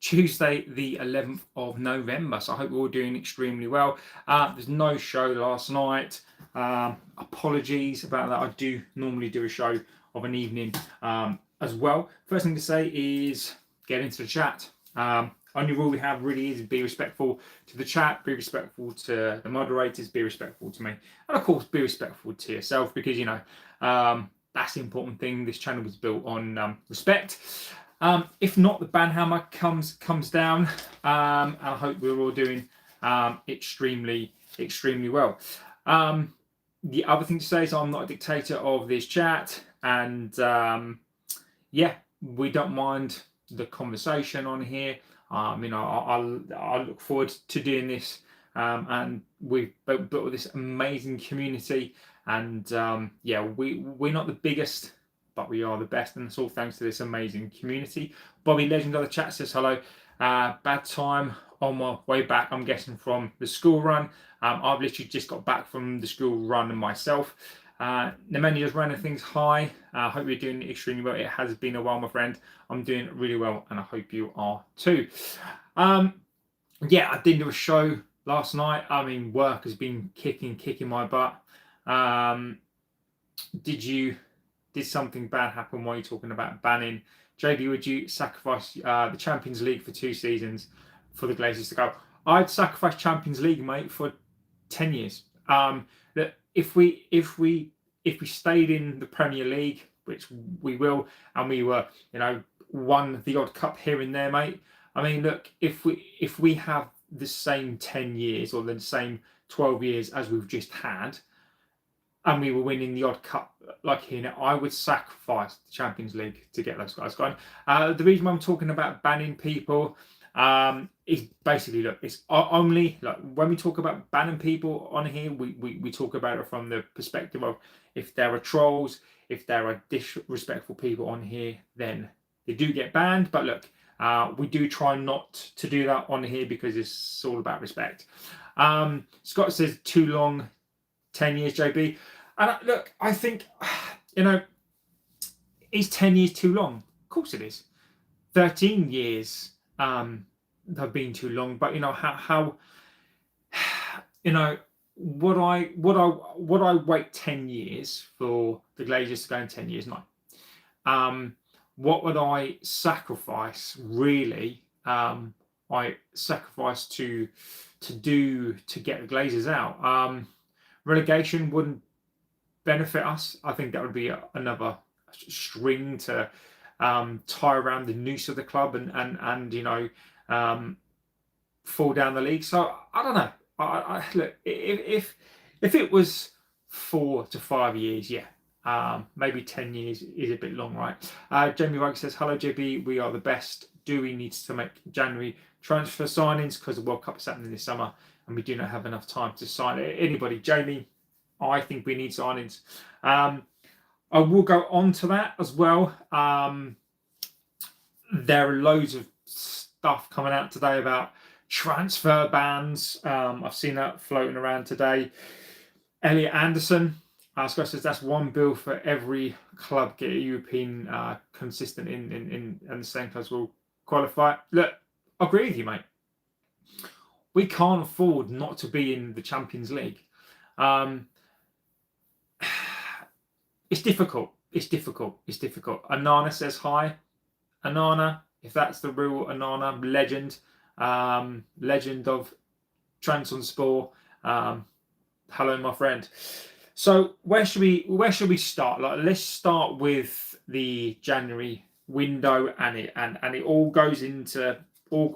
Tuesday, the 11th of November. So I hope we're all doing extremely well. There's no show last night. Apologies about that. I do normally do a show of an evening as well. First thing to say is get into the chat. Only rule we have really is be respectful to the chat, be respectful to the moderators, be respectful to me, and of course be respectful to yourself, because that's the important thing. This channel was built on respect. If not, the banhammer comes down, and I hope we're all doing extremely well. The other thing to say is I'm not a dictator of this chat, and we don't mind the conversation on here. I look forward to doing this, and we've built this amazing community. And we're not the biggest, but we are the best, and it's all thanks to this amazing community. Bobby Legend of the chat says hello. Bad time on my way back, I'm guessing from the school run. I've literally just got back from the school run myself. Nemanja is running things high. I hope you're doing extremely well. It has been a while, my friend. I'm doing really well, and I hope you are too. I didn't do a show last night. I mean, work has been kicking my butt. Did something bad happen while you're talking about banning? JB, would you sacrifice the Champions League for 2 seasons for the Glazers to go? I'd sacrifice Champions League, mate, for 10 years. That if we stayed in the Premier League, which we will, and we were, won the odd cup here and there, mate. I mean, look, if we have the same 10 years or the same 12 years as we've just had, and we were winning the odd cup like here now, I would sacrifice the Champions League to get those guys going. The reason why I'm talking about banning people is basically, look, it's only like when we talk about banning people on here, we talk about it from the perspective of if there are trolls, if there are disrespectful people on here, then they do get banned. But look, we do try not to do that on here because it's all about respect. Scott says too long, 10 years, JB. And look, I think, is 10 years too long? Of course it is. 13 years have been too long. But how would I wait 10 years for the Glazers to go in 10 years? No. What would I sacrifice, really? I sacrifice to get the Glazers out. Relegation wouldn't benefit us. I think that would be another string to tie around the noose of the club and fall down the league. So I don't know. I look, if it was 4 to 5 years, maybe 10 years is a bit long, right? Jamie Wright says, hello JB, we are the best. Do we need to make January transfer signings because the World Cup is happening this summer and we do not have enough time to sign anybody? Jamie, I think we need signings. I will go on to that as well. There are loads of stuff coming out today about transfer bans. I've seen that floating around today. Elliot Anderson, Scott says that's one bill for every club get a European consistent in and the same clubs will qualify. Look, I agree with you, mate. We can't afford not to be in the Champions League. It's difficult. Anana says hi. Anana, if that's the real Anana, legend of Trabzonspor. Hello, my friend. So where should we start? Let's start with the January window, and it all goes into to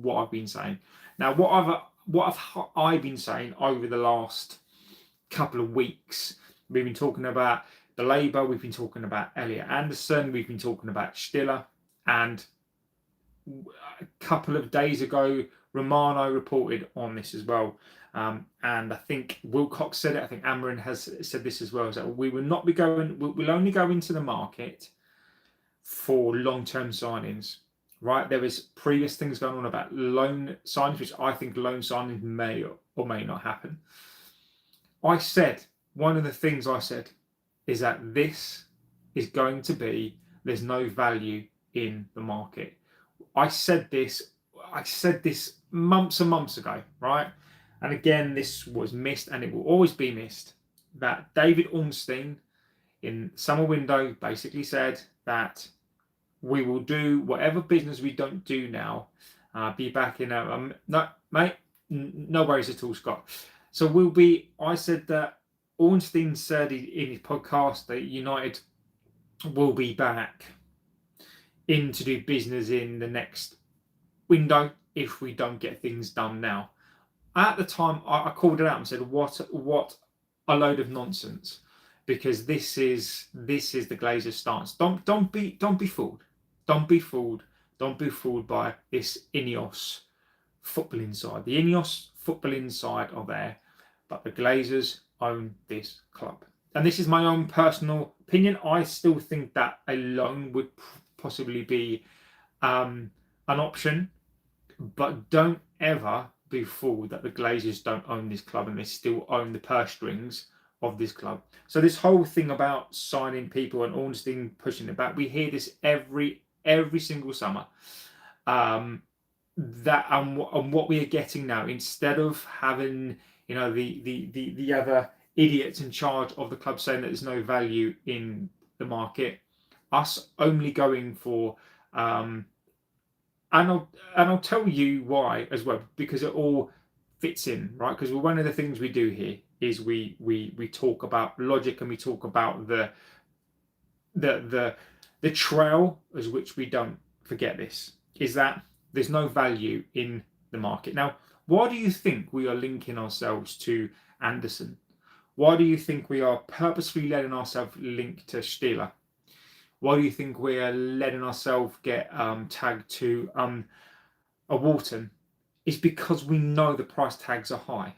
what I've been saying. Now, what have I been saying over the last couple of weeks? We've been talking about the Labour, we've been talking about Elliot Anderson, we've been talking about Stiller, and a couple of days ago, Romano reported on this as well. And I think Wilcox said it. I think Amorin has said this as well. So we'll only go into the market for long-term signings, right? There was previous things going on about loan signings, which I think loan signings may or may not happen. I said, one of the things I said is that this is going to be there's no value in the market. I said this months and months ago, right? And again, this was missed, and it will always be missed, that David Ornstein in summer window basically said that we will do whatever business we don't do now. Be back in no, mate, no worries at all, Scott. So I said that Ornstein said in his podcast that United will be back in to do business in the next window if we don't get things done now. At the time, I called it out and said, "What a load of nonsense!" Because this is the Glazers' stance. Don't be fooled. Don't be fooled. Don't be fooled by this Ineos football inside. The Ineos football inside are there, but the Glazers own this club. And this is my own personal opinion. I still think that a loan would possibly be an option, but don't ever be fooled that the Glazers don't own this club and they still own the purse strings of this club. So this whole thing about signing people and Ornstein pushing it back, we hear this every single summer. That and what we are getting now, instead of having the other idiots in charge of the club saying that there's no value in the market, us only going for and I'll tell you why as well, because it all fits in, right? Because one of the things we do here is we talk about logic, and we talk about the trail as which we don't forget this, is that there's no value in the market. Now, why do you think we are linking ourselves to Anderson? Why do you think we are purposefully letting ourselves link to Stieler? Why do you think we are letting ourselves get tagged to a Wharton? It's because we know the price tags are high.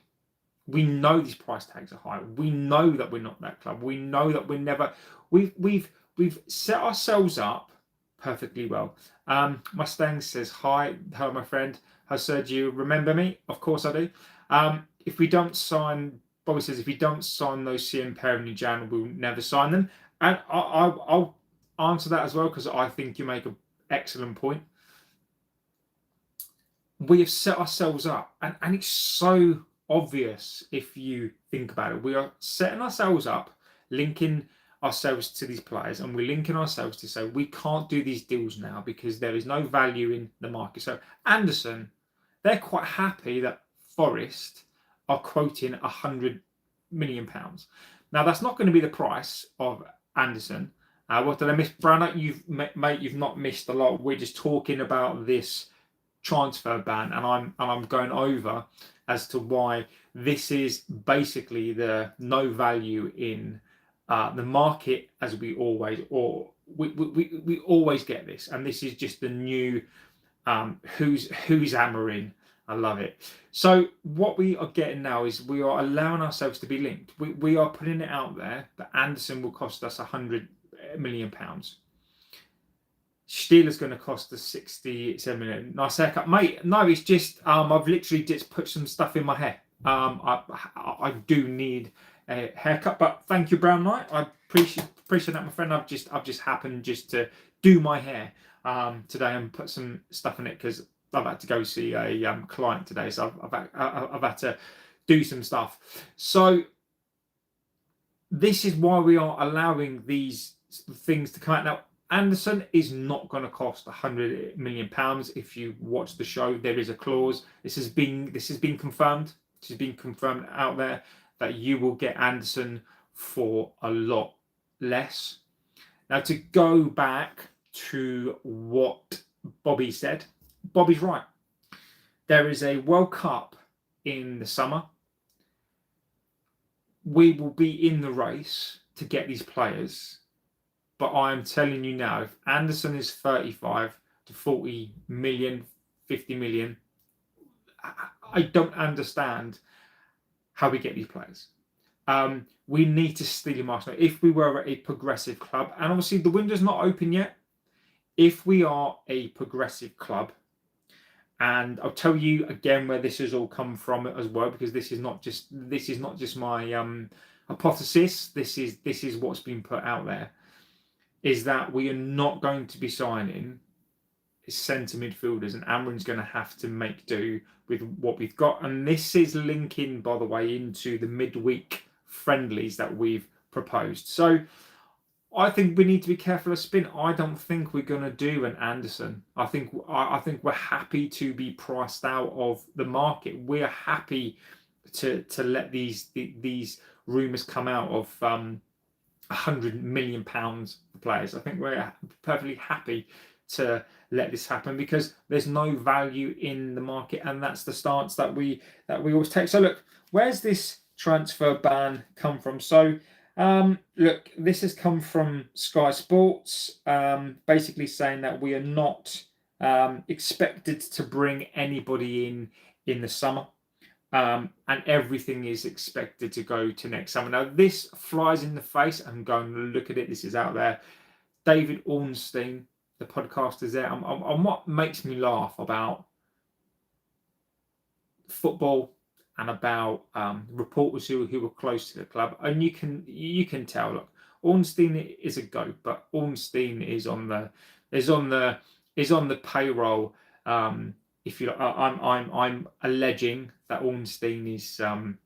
We know these price tags are high. We know that we're not that club. We know that we're never. We've set ourselves up perfectly well. Mustang says hi. Hello, my friend. How sir, do you remember me? Of course I do. If we don't sign, Bobby says, if we don't sign those CM Perrin and Jan, we'll never sign them. And I'll answer that as well, because I think you make an excellent point. We have set ourselves up, and it's so obvious if you think about it. We are setting ourselves up, linking ourselves to these players, and we're linking ourselves to say we can't do these deals now because there is no value in the market. So Anderson, they're quite happy that Forest are quoting £100 million. Now that's not going to be the price of Anderson. What did I miss, Bruno? You've not missed a lot. We're just talking about this transfer ban, and I'm going over as to why this is basically the no value in the market, as we always get this, and this is just the new who's Amorin. I love it. So what we are getting now is we are allowing ourselves to be linked. We are putting it out there that Anderson will cost us £100 million. Stieler's going to cost us 67 million. Nice haircut, mate. No, it's just I've literally just put some stuff in my hair. I do need a haircut, but thank you, Brown Knight. I appreciate that, my friend. I've just happened just to do my hair today and put some stuff in it because I've had to go see a client today, so I've had to do some stuff. So this is why we are allowing these things to come out now. Anderson is not going to cost £100 million. If you watch the show, there is a clause. This has been confirmed. This has been confirmed out there that you will get Anderson for a lot less. Now, to go back to what Bobby said, Bobby's right. There is a World Cup in the summer. We will be in the race to get these players. But I am telling you now, if Anderson is 35 to 40 million, 50 million, I don't understand how we get these players. We need to steal him off. If we were a progressive club, and obviously the window's not open yet, if we are a progressive club, and I'll tell you again where this has all come from as well, because this is not just my hypothesis. This is what's been put out there. is that we are not going to be signing centre midfielders, and Amorin's going to have to make do with what we've got. And this is linking, by the way, into the midweek friendlies that we've proposed. So I think we need to be careful of spin. I don't think we're going to do an Anderson. I think we're happy to be priced out of the market. We're happy to let these rumours come out of £100 million for players. I think we're perfectly happy to let this happen because there's no value in the market, and that's the stance that we always take. So look, where's this transfer ban come from? So look, this has come from Sky Sports, basically saying that we are not expected to bring anybody in the summer. And everything is expected to go to next summer. Now, this flies in the face. I'm going to look at it. This is out there. David Ornstein, the podcast, is there. And what makes me laugh about football and about reporters who were close to the club, and you can tell. Look, Ornstein is a goat, but Ornstein is on the payroll. If you, I'm alleging that Ornstein is,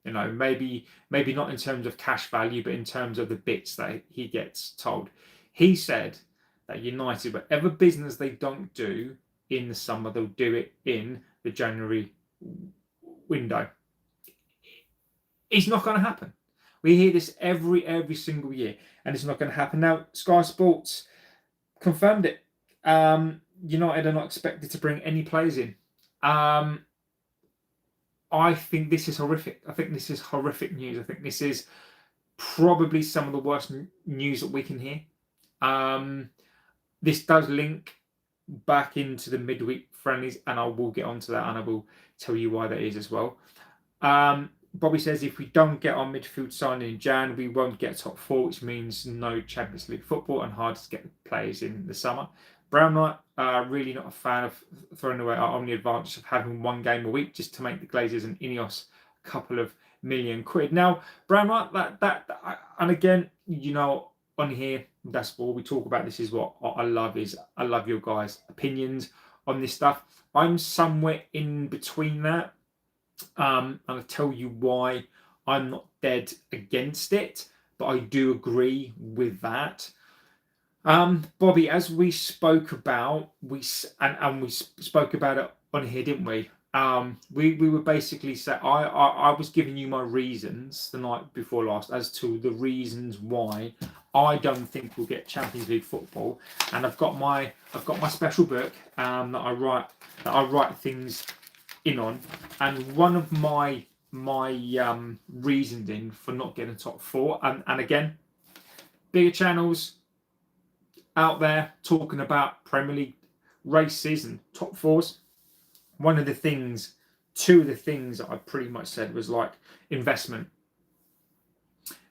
maybe not in terms of cash value, but in terms of the bits that he gets told. He said that United, whatever business they don't do in the summer, they'll do it in the January window. It's not going to happen. We hear this every single year, and it's not going to happen. Now, Sky Sports confirmed it. United are not expected to bring any players in. I think this is horrific. I think this is horrific news. I think this is probably some of the worst news that we can hear. This does link back into the midweek friendlies, and I will get onto that, and I will tell you why that is as well. Bobby says if we don't get our midfield signing in Jan, we won't get top four, which means no Champions League football and hard to get players in the summer. Brown Knight, really not a fan of throwing away our only advantage of having one game a week just to make the Glazers and Ineos a couple of million quid. Now, Brown Knight, and again, on here, that's what we talk about. This is what I love your guys' opinions on this stuff. I'm somewhere in between that. And I'll tell you why I'm not dead against it, but I do agree with that. Bobby, as we spoke about, we spoke about it on here, didn't we? We were basically saying, I was giving you my reasons the night before last as to the reasons why I don't think we'll get Champions League football, and I've got my special book that I write things in on, and one of my reasoning for not getting top four, and again, bigger channels out there talking about Premier League races and top fours. Two of the things that I pretty much said was like investment.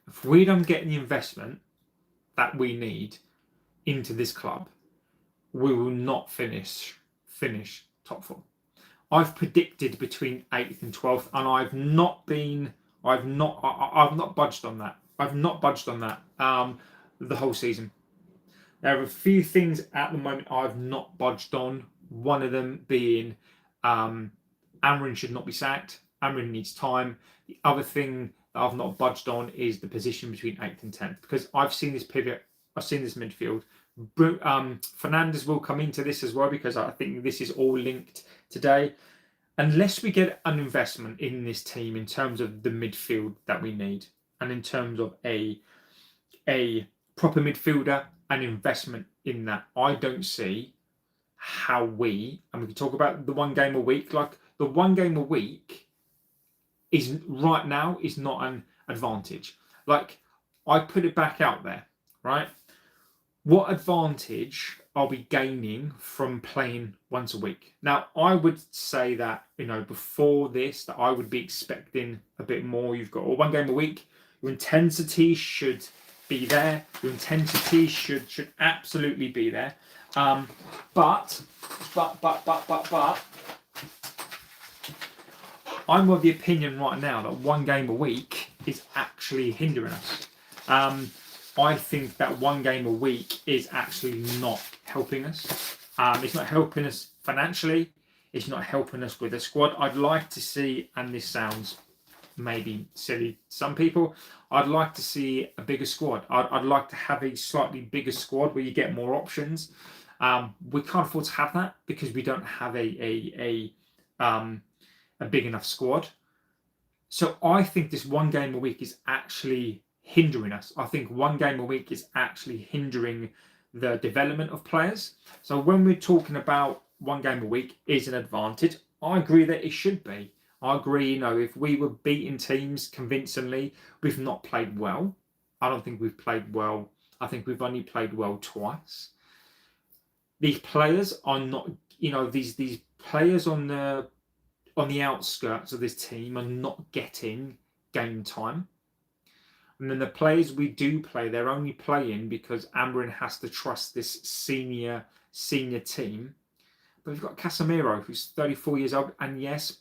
If we don't get the investment that we need into this club, we will not finish top four. I've predicted between 8th and 12th, and I've not budged on that. I've not budged on that the whole season. There are a few things at the moment I've not budged on. One of them being Amorin should not be sacked. Amorin needs time. The other thing that I've not budged on is the position between 8th and 10th, because I've seen this pivot. I've seen this midfield. Fernandes will come into this as well, because I think this is all linked today. Unless we get an investment in this team in terms of the midfield that we need, and in terms of a proper midfielder, an investment in that, I don't see how we can talk about the one game a week. Like, the one game a week is right now is not an advantage. Like, I put it back out there, right? What advantage are we gaining from playing once a week? Now, I would say that, before this, that I would be expecting a bit more. You've got one game a week. Your intensity should be there. Your intensity should absolutely be there. But I'm of the opinion right now that one game a week is actually hindering us. I think that one game a week is actually not helping us. It's not helping us financially. It's not helping us with the squad. I'd like to see, and this sounds maybe silly to some people, I'd like to see a bigger squad. I'd like to have a slightly bigger squad where you get more options. We can't afford to have that because we don't have a big enough squad. So I think this one game a week is actually hindering us. I think one game a week is actually hindering the development of players. So when we're talking about one game a week is an advantage, I agree that it should be. I agree, if we were beating teams convincingly, we've not played well. I don't think we've played well. I think we've only played well twice. These players are not, these players on the outskirts of this team are not getting game time. And then the players we do play, they're only playing because Amorin has to trust this senior team. But we've got Casemiro, who's 34 years old, and yes,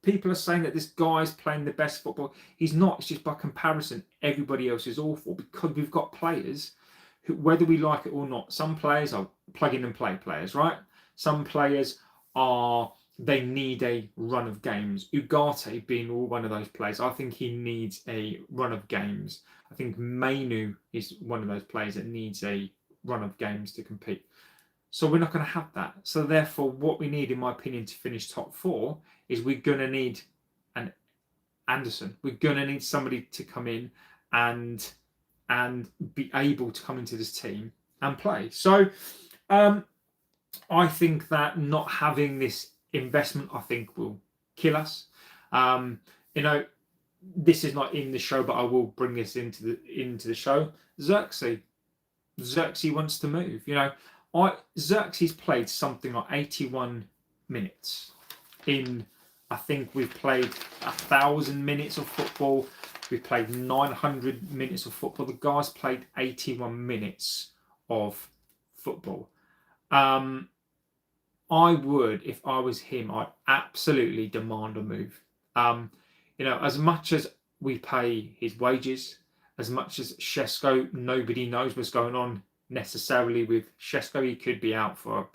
people are saying that this guy's playing the best football. He's not. It's just by comparison, everybody else is awful because we've got players who, whether we like it or not, some players are plug-in-and-play players, right? Some players they need a run of games. Ugarte being one of those players. I think he needs a run of games. I think Mainu is one of those players that needs a run of games to compete. So we're not going to have that. So therefore, what we need, in my opinion, to finish top 4 is we're going to need an Anderson. We're going to need somebody to come in and be able to come into this team and play. So I think that not having this investment, I think, will kill us. This is not in the show, but I will bring this into the show. Xerxes wants to move. Xerxes played something like 81 minutes. I think we've played 1,000 minutes of football. We've played 900 minutes of football. The guy's played 81 minutes of football. I would, if I was him, I'd absolutely demand a move. As much as we pay his wages, as much as Šeško, nobody knows what's going on necessarily with Šeško. He could be out for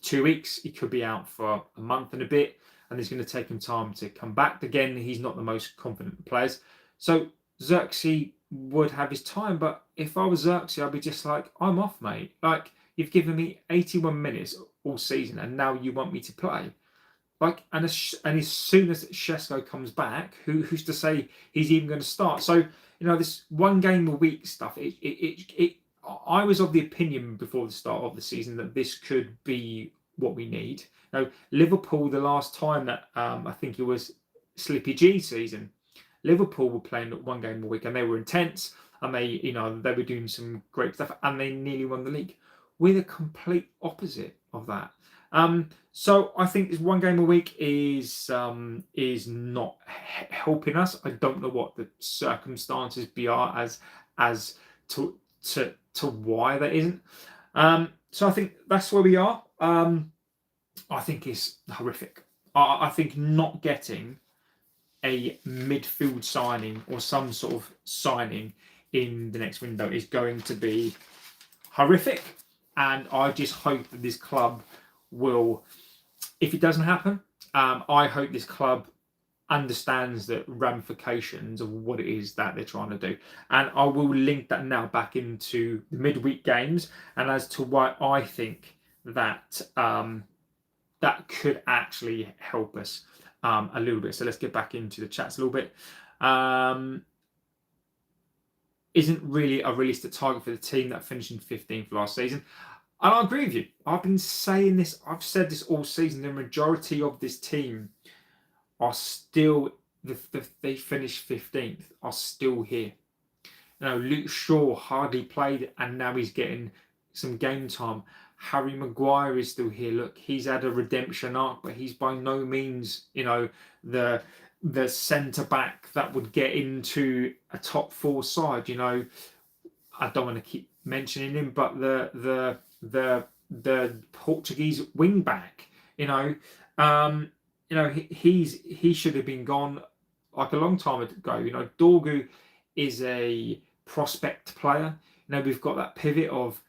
2 weeks. He could be out for a month and a bit, and it's going to take him time to come back. Again, he's not the most confident of players. So Xerxes would have his time, but if I was Xerxes, I'd be just like, I'm off, mate. Like, you've given me 81 minutes all season, and now you want me to play. And as soon as Šeško comes back, who's to say he's even going to start? So, this one game a week stuff, I was of the opinion before the start of the season that this could be what we need. Now, Liverpool, the last time that I think it was Slippy G season, Liverpool were playing one game a week, and they were intense, and they were doing some great stuff, and they nearly won the league. We're the complete opposite of that. So I think this one game a week is not helping us. I don't know what the circumstances are as to why that isn't. So I think that's where we are. I think it's horrific. I think not getting a midfield signing or some sort of signing in the next window is going to be horrific. And I just hope that this club will, if it doesn't happen, I hope this club understands the ramifications of what it is that they're trying to do. And I will link that now back into the midweek games and as to why I think that that could actually help us a little bit. So let's get back into the chats a little bit. Isn't really a realistic target for the team that finished in 15th last season. And I agree with you. I've been saying this. I've said this all season. The majority of this team are still, they finished 15th, are still here. Luke Shaw hardly played, and now he's getting some game time. Harry Maguire is still here. Look, he's had a redemption arc, but he's by no means, the centre back that would get into a top 4 side. I don't want to keep mentioning him, but the Portuguese wing back, he should have been gone like a long time ago. Dorgu is a prospect player. We've got that pivot of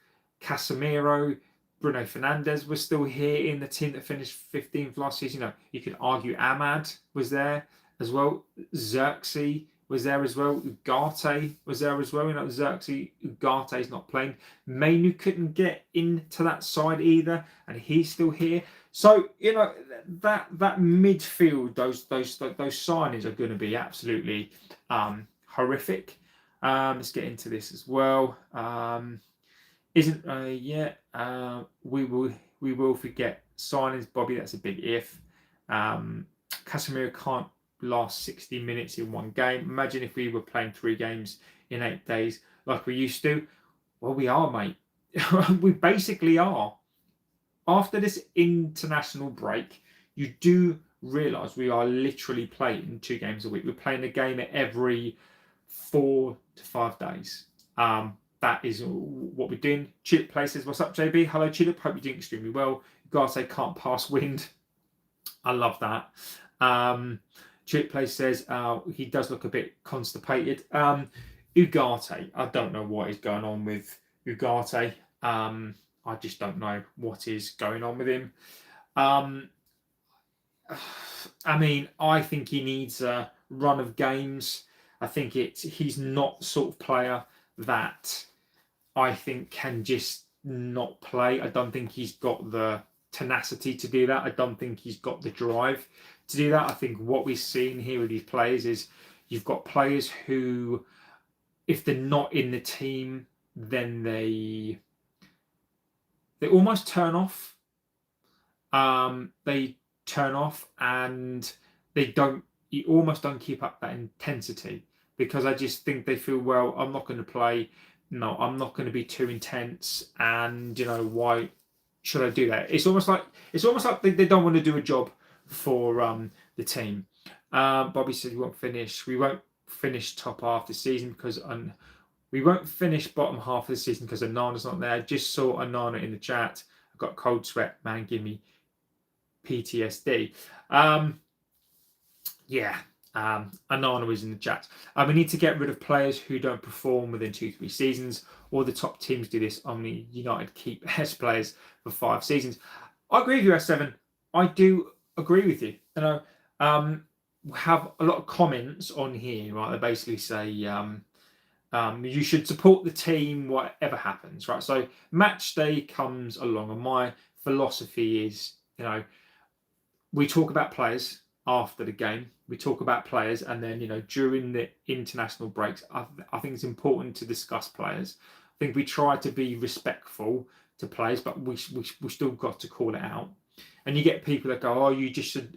Casemiro, Bruno Fernandes was still here in the team that finished 15th last season. You could argue Ahmad was there as well. Xerxes was there as well. Ugarte was there as well. Xerxes, Ugarte's not playing. Mainu couldn't get into that side either, and he's still here. So that midfield, those signings are going to be absolutely horrific. Let's get into this as well. Isn't yet. We will forget signings, Bobby. That's a big if. Casemiro can't last 60 minutes in one game. Imagine if we were playing 3 games in 8 days like we used to. Well, we are, mate. We basically are. After this international break, you do realise we are literally playing 2 games a week. We're playing a game every 4 to 5 days. That is what we're doing. Tulip Play says, "What's up, JB? Hello, Tulip. Hope you're doing extremely well." Ugarte can't pass wind. I love that. Tulip Play says he does look a bit constipated. Ugarte, I don't know what is going on with Ugarte. I just don't know what is going on with him. I think he needs a run of games. I think he's not the sort of player that I think can just not play. I don't think he's got the tenacity to do that. I don't think he's got the drive to do that. I think what we've seen here with these players is you've got players who, if they're not in the team, then they almost turn off. They turn off and you almost don't keep up that intensity, because I just think they feel, well, I'm not going to play. No, I'm not going to be too intense. And why should I do that? It's almost like they don't want to do a job for the team. Bobby said we won't finish top half the season because we won't finish bottom half of the season because Anana's not there. I just saw Anana in the chat. I've got cold sweat, man. Give me PTSD. Anana was in the chat. We need to get rid of players who don't perform within 2-3 seasons. All the top teams do this. Only United keep best players for 5 seasons. I agree with you, S7. I do agree with you. We have a lot of comments on here, right? They basically say you should support the team whatever happens, right? So match day comes along, and my philosophy is, we talk about players after the game. We talk about players, and then during the international breaks, I think it's important to discuss players. I think we try to be respectful to players, but we still got to call it out. And you get people that go, "Oh, you just should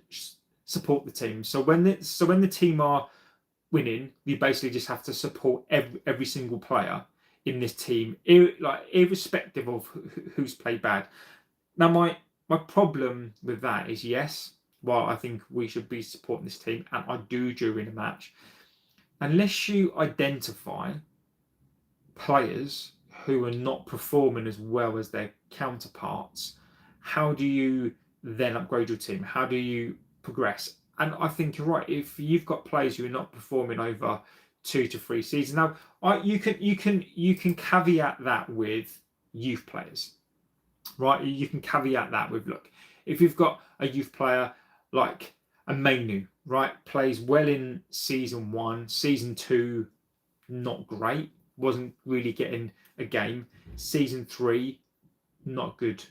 support the team." So when the team are winning, you basically just have to support every single player in this team, irrespective of who's played bad. Now, my problem with that is, yes, while I think we should be supporting this team, and I do during a match, unless you identify players who are not performing as well as their counterparts, how do you then upgrade your team? How do you progress? And I think you're right. If you've got players who are not performing over 2 to 3 seasons, now you can caveat that with youth players, right? You can caveat that with, look, if you've got a youth player like a Mainu, right, plays well in season 1, season 2, not great, wasn't really getting a game. Season 3, not good,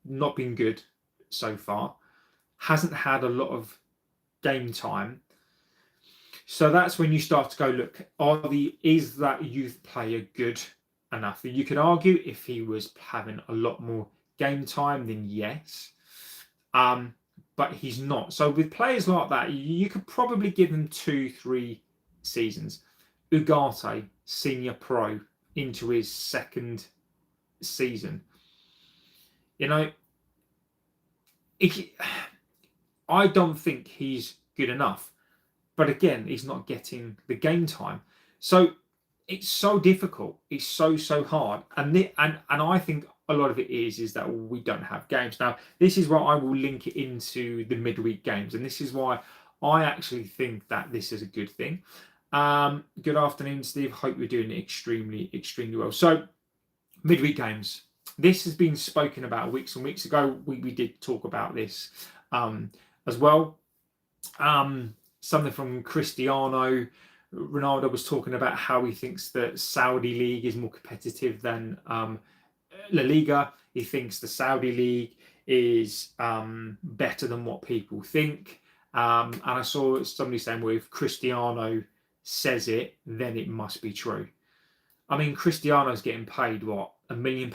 not been good so far. Hasn't had a lot of game time. So that's when you start to go, look, is that youth player good enough? You could argue if he was having a lot more game time, then yes. But he's not. So with players like that, you could probably give them 2-3 seasons. Ugarte, senior pro, into his 2nd season. I don't think he's good enough. But again, he's not getting the game time. So it's so difficult. It's so hard. And I think a lot of it is that we don't have games. Now, this is where I will link it into the midweek games. And this is why I actually think that this is a good thing. Good afternoon, Steve. Hope you're doing extremely, extremely well. So, midweek games. This has been spoken about weeks and weeks ago. We did talk about this as well. Something from Cristiano Ronaldo was talking about how he thinks that Saudi League is more competitive than La Liga. He thinks the Saudi League is better than what people think. And I saw somebody saying, well, if Cristiano says it, then it must be true. I mean, Cristiano's getting paid, what, £1 million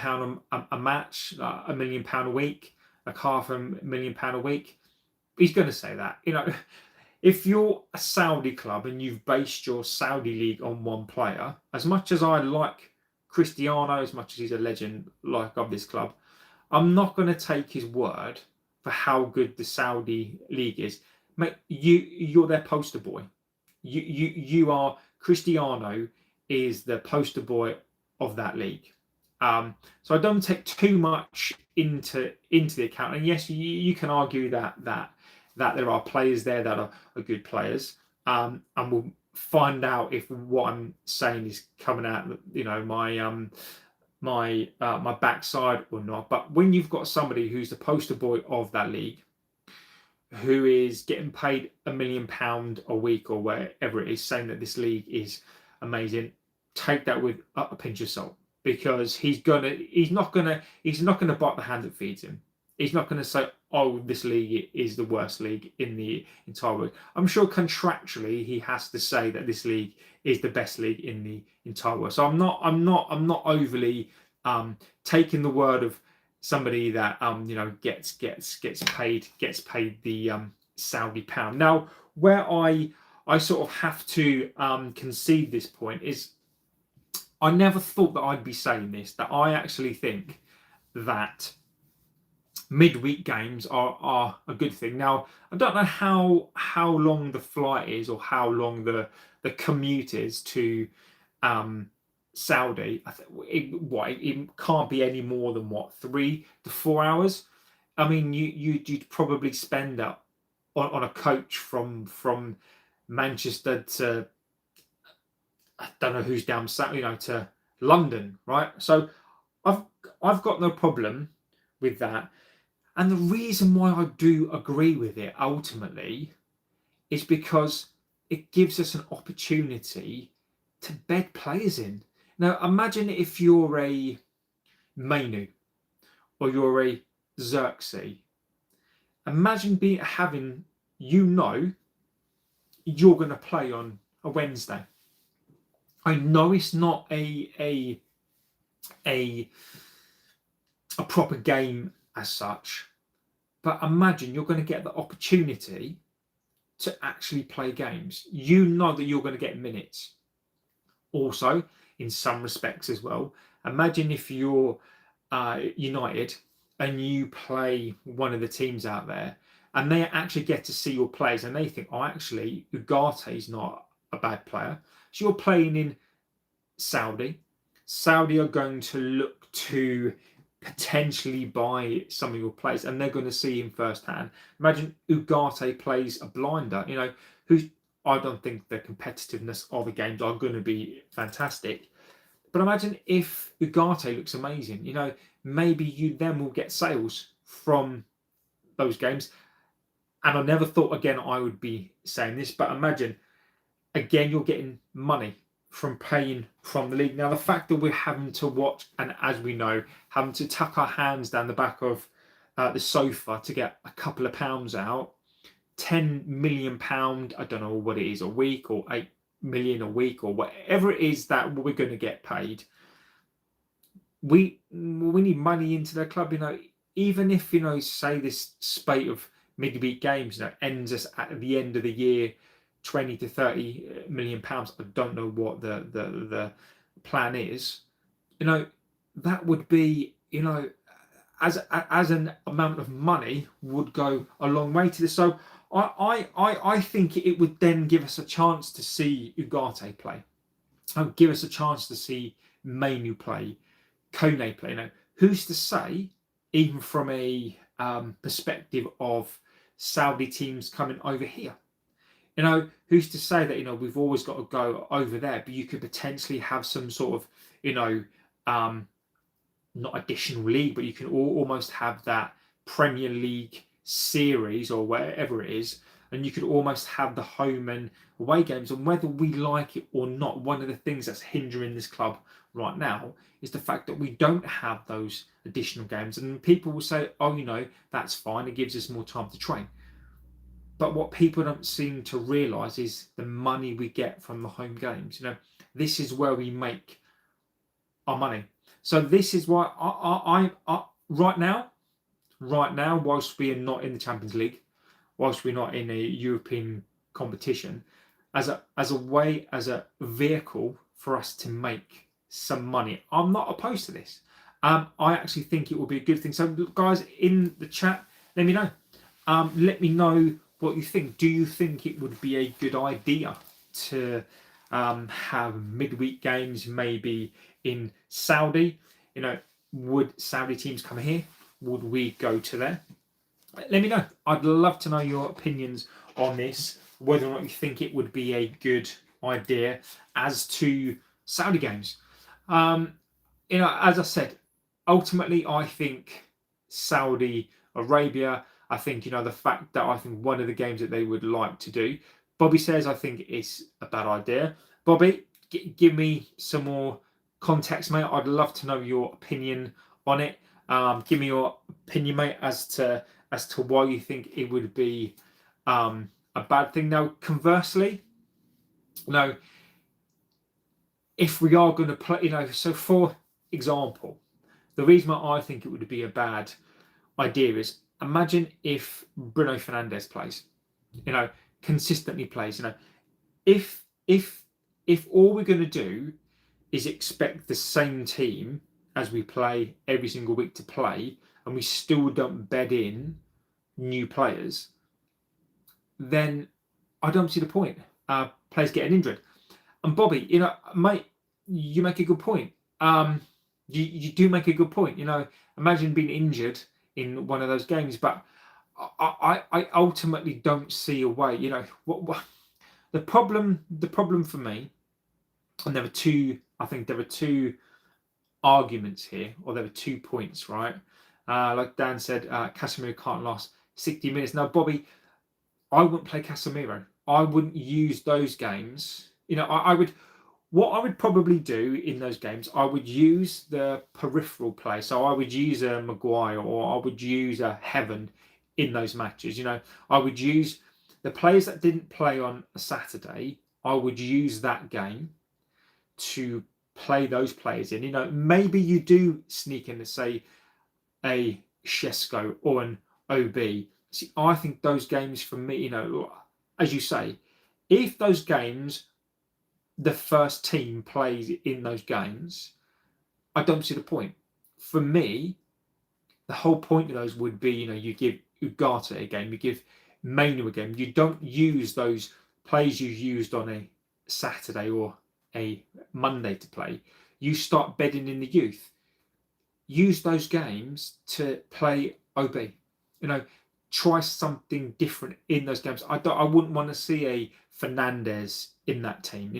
a match, £1 million a week, like £500,000 a week. He's going to say that. If you're a Saudi club and you've based your Saudi league on one player, as much as I like Cristiano, as much as he's a legend of this club, I'm not going to take his word for how good the Saudi league is. Mate, you're their poster boy. You are. Cristiano is the poster boy of that league. So I don't take too much into the account. And yes, you can argue that there are players there that are good players, and we'll find out if what I'm saying is coming out, my backside or not. But when you've got somebody who's the poster boy of that league, who is getting paid £1 million a week or wherever it is, saying that this league is amazing, take that with a pinch of salt, because he's not gonna bite the hand that feeds him. He's not going to say, oh, this league is the worst league in the entire world. I'm sure contractually he has to say that this league is the best league in the entire world. So I'm not overly taking the word of somebody that gets paid the Saudi pound. Now, where I sort of have to concede this point is, I never thought that I'd be saying this, that I actually think that midweek games are a good thing. Now, I don't know how long the flight is or how long the commute is to Saudi. I think it can't be any more than 3 to 4 hours. I mean, you'd probably spend that on a coach from Manchester to, I don't know who's down south, to London, right? So I've got no problem with that. And the reason why I do agree with it ultimately is because it gives us an opportunity to bed players in. Now, imagine if you're a Mainu or you're a Xerxes. Imagine having, you're going to play on a Wednesday. I know it's not a proper game as such, but imagine you're going to get the opportunity to actually play games. You know that you're going to get minutes. Also, in some respects as well, imagine if you're United and you play one of the teams out there and they actually get to see your players and they think, oh, actually, Ugate's not a bad player. So you're playing in Saudi. Saudi are going to look to potentially buy some of your players, and they're going to see him firsthand. Imagine Ugarte plays a blinder, I don't think the competitiveness of the games are going to be fantastic. But imagine if Ugarte looks amazing, maybe you then will get sales from those games. And I never thought again I would be saying this, but imagine again you're getting money from paying from the league. Now, the fact that we're having to watch, and as we know, having to tuck our hands down the back of the sofa to get a couple of pounds out, £10 million, I don't know what it is a week, or 8 million a week, or whatever it is that we're going to get paid. We need money into the club, even if, say this spate of midweek games, ends us at the end of the year, 20 to 30 million pounds. I don't know what the plan is. That would be, as an amount of money would go a long way to this. So I think it would then give us a chance to see Ugarte play, give us a chance to see Mainu play, Kone play. Who's to say, even from a perspective of Saudi teams coming over here? who's to say that we've always got to go over there, but you could potentially have some sort of not additional league, but you can almost have that Premier League series or wherever it is, and you could almost have the home and away games. And whether we like it or not, one of the things that's hindering this club right now is the fact that we don't have those additional games. And people will say, oh, that's fine, it gives us more time to train. But what people don't seem to realise is the money we get from the home games. This is where we make our money. So this is why I right now, whilst we are not in the Champions League, whilst we're not in a European competition, as a vehicle for us to make some money, I'm not opposed to this. I actually think it will be a good thing. So guys in the chat, let me know. Let me know what you think. Do you think it would be a good idea to have midweek games maybe in Saudi? Would Saudi teams come here? Would we go to there? Let me know. I'd love to know your opinions on this, whether or not you think it would be a good idea as to Saudi games. As I said, ultimately I think Saudi Arabia, I think, the fact that I think one of the games that they would like to do, Bobby says I think it's a bad idea. Bobby, give me some more context, mate. I'd love to know your opinion on it. Give me your opinion, mate, as to why you think it would be a bad thing. Now, conversely, if we are going to play, so for example, the reason why I think it would be a bad idea is, imagine if Bruno Fernandes plays, consistently plays. If all we're going to do is expect the same team as we play every single week to play, and we still don't bed in new players, then I don't see the point. Players getting injured. And Bobby, mate, you make a good point. You do make a good point. Imagine being injured in one of those games, but I ultimately don't see a way. What the problem for me, and there are two arguments here, or there are 2 points, right? Like Dan said, Casemiro can't last 60 minutes. Now, Bobby, I wouldn't play Casemiro. I wouldn't use those games. What I would probably do in those games, I would use the peripheral play. So I would use a Maguire, or I would use a Heaven in those matches. I would use the players that didn't play on a Saturday. I would use that game to play those players in. Maybe you do sneak in to say a Shesko or an OB. See, I think those games for me, as you say, if those games, the first team plays in those games, I don't see the point. For me, the whole point of those would be, you give Ugarte a game, you give Mainu a game. You don't use those plays you used on a Saturday or a Monday to play. You start bedding in the youth. Use those games to play OB. Try something different in those games. I wouldn't want to see a Fernandes in that team.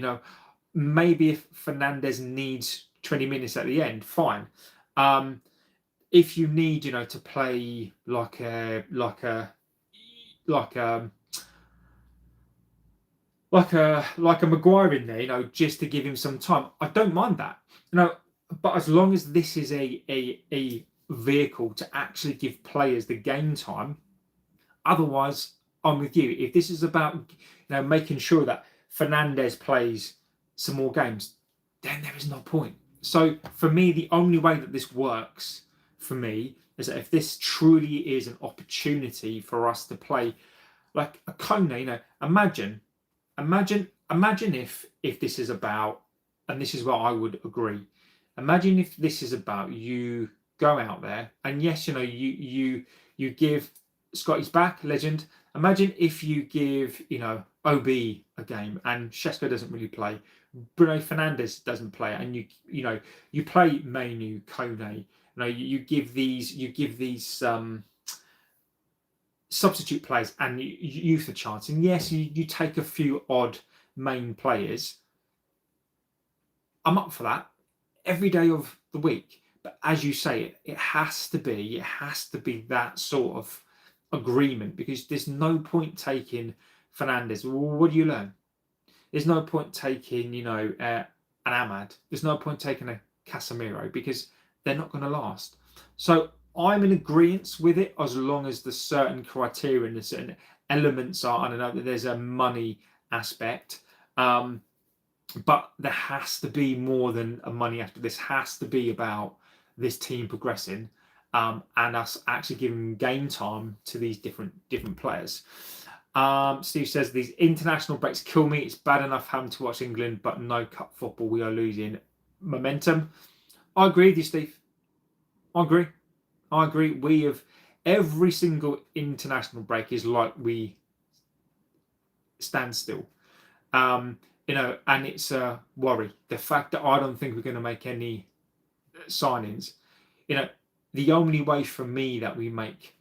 Maybe if Fernandes needs 20 minutes at the end, fine. If you need, to play like a Maguire in there, just to give him some time, I don't mind that. But as long as this is a vehicle to actually give players the game time, otherwise I'm with you. If this is about making sure that Fernandes plays some more games, then there is no point. So for me, the only way that this works for me is that if this truly is an opportunity for us to play like a Kone, imagine if this is about, and this is what I would agree, imagine if this is about, you go out there and yes, you give Scotty's back, legend. Imagine if you give, OB a game and Shesko doesn't really play, Bruno Fernandes doesn't play, and you play Mainu, Kone. You give these substitute players and youth a chance. And yes, you take a few odd main players. I'm up for that every day of the week. But as you say, it has to be that sort of agreement, because there's no point taking Fernandes. Well, what do you learn? There's no point taking, an Ahmad. There's no point taking a Casemiro, because they're not going to last. So I'm in agreement with it, as long as there's certain criteria and certain elements are. I don't know, that there's a money aspect. But there has to be more than a money aspect. This has to be about this team progressing, and us actually giving game time to these different players. Steve says, these international breaks kill me. It's bad enough having to watch England, but no cup football. We are losing momentum. I agree with you, Steve. I agree. We have, every single international break is like we stand still. And it's a worry. The fact that I don't think we're going to make any signings. The only way for me that we make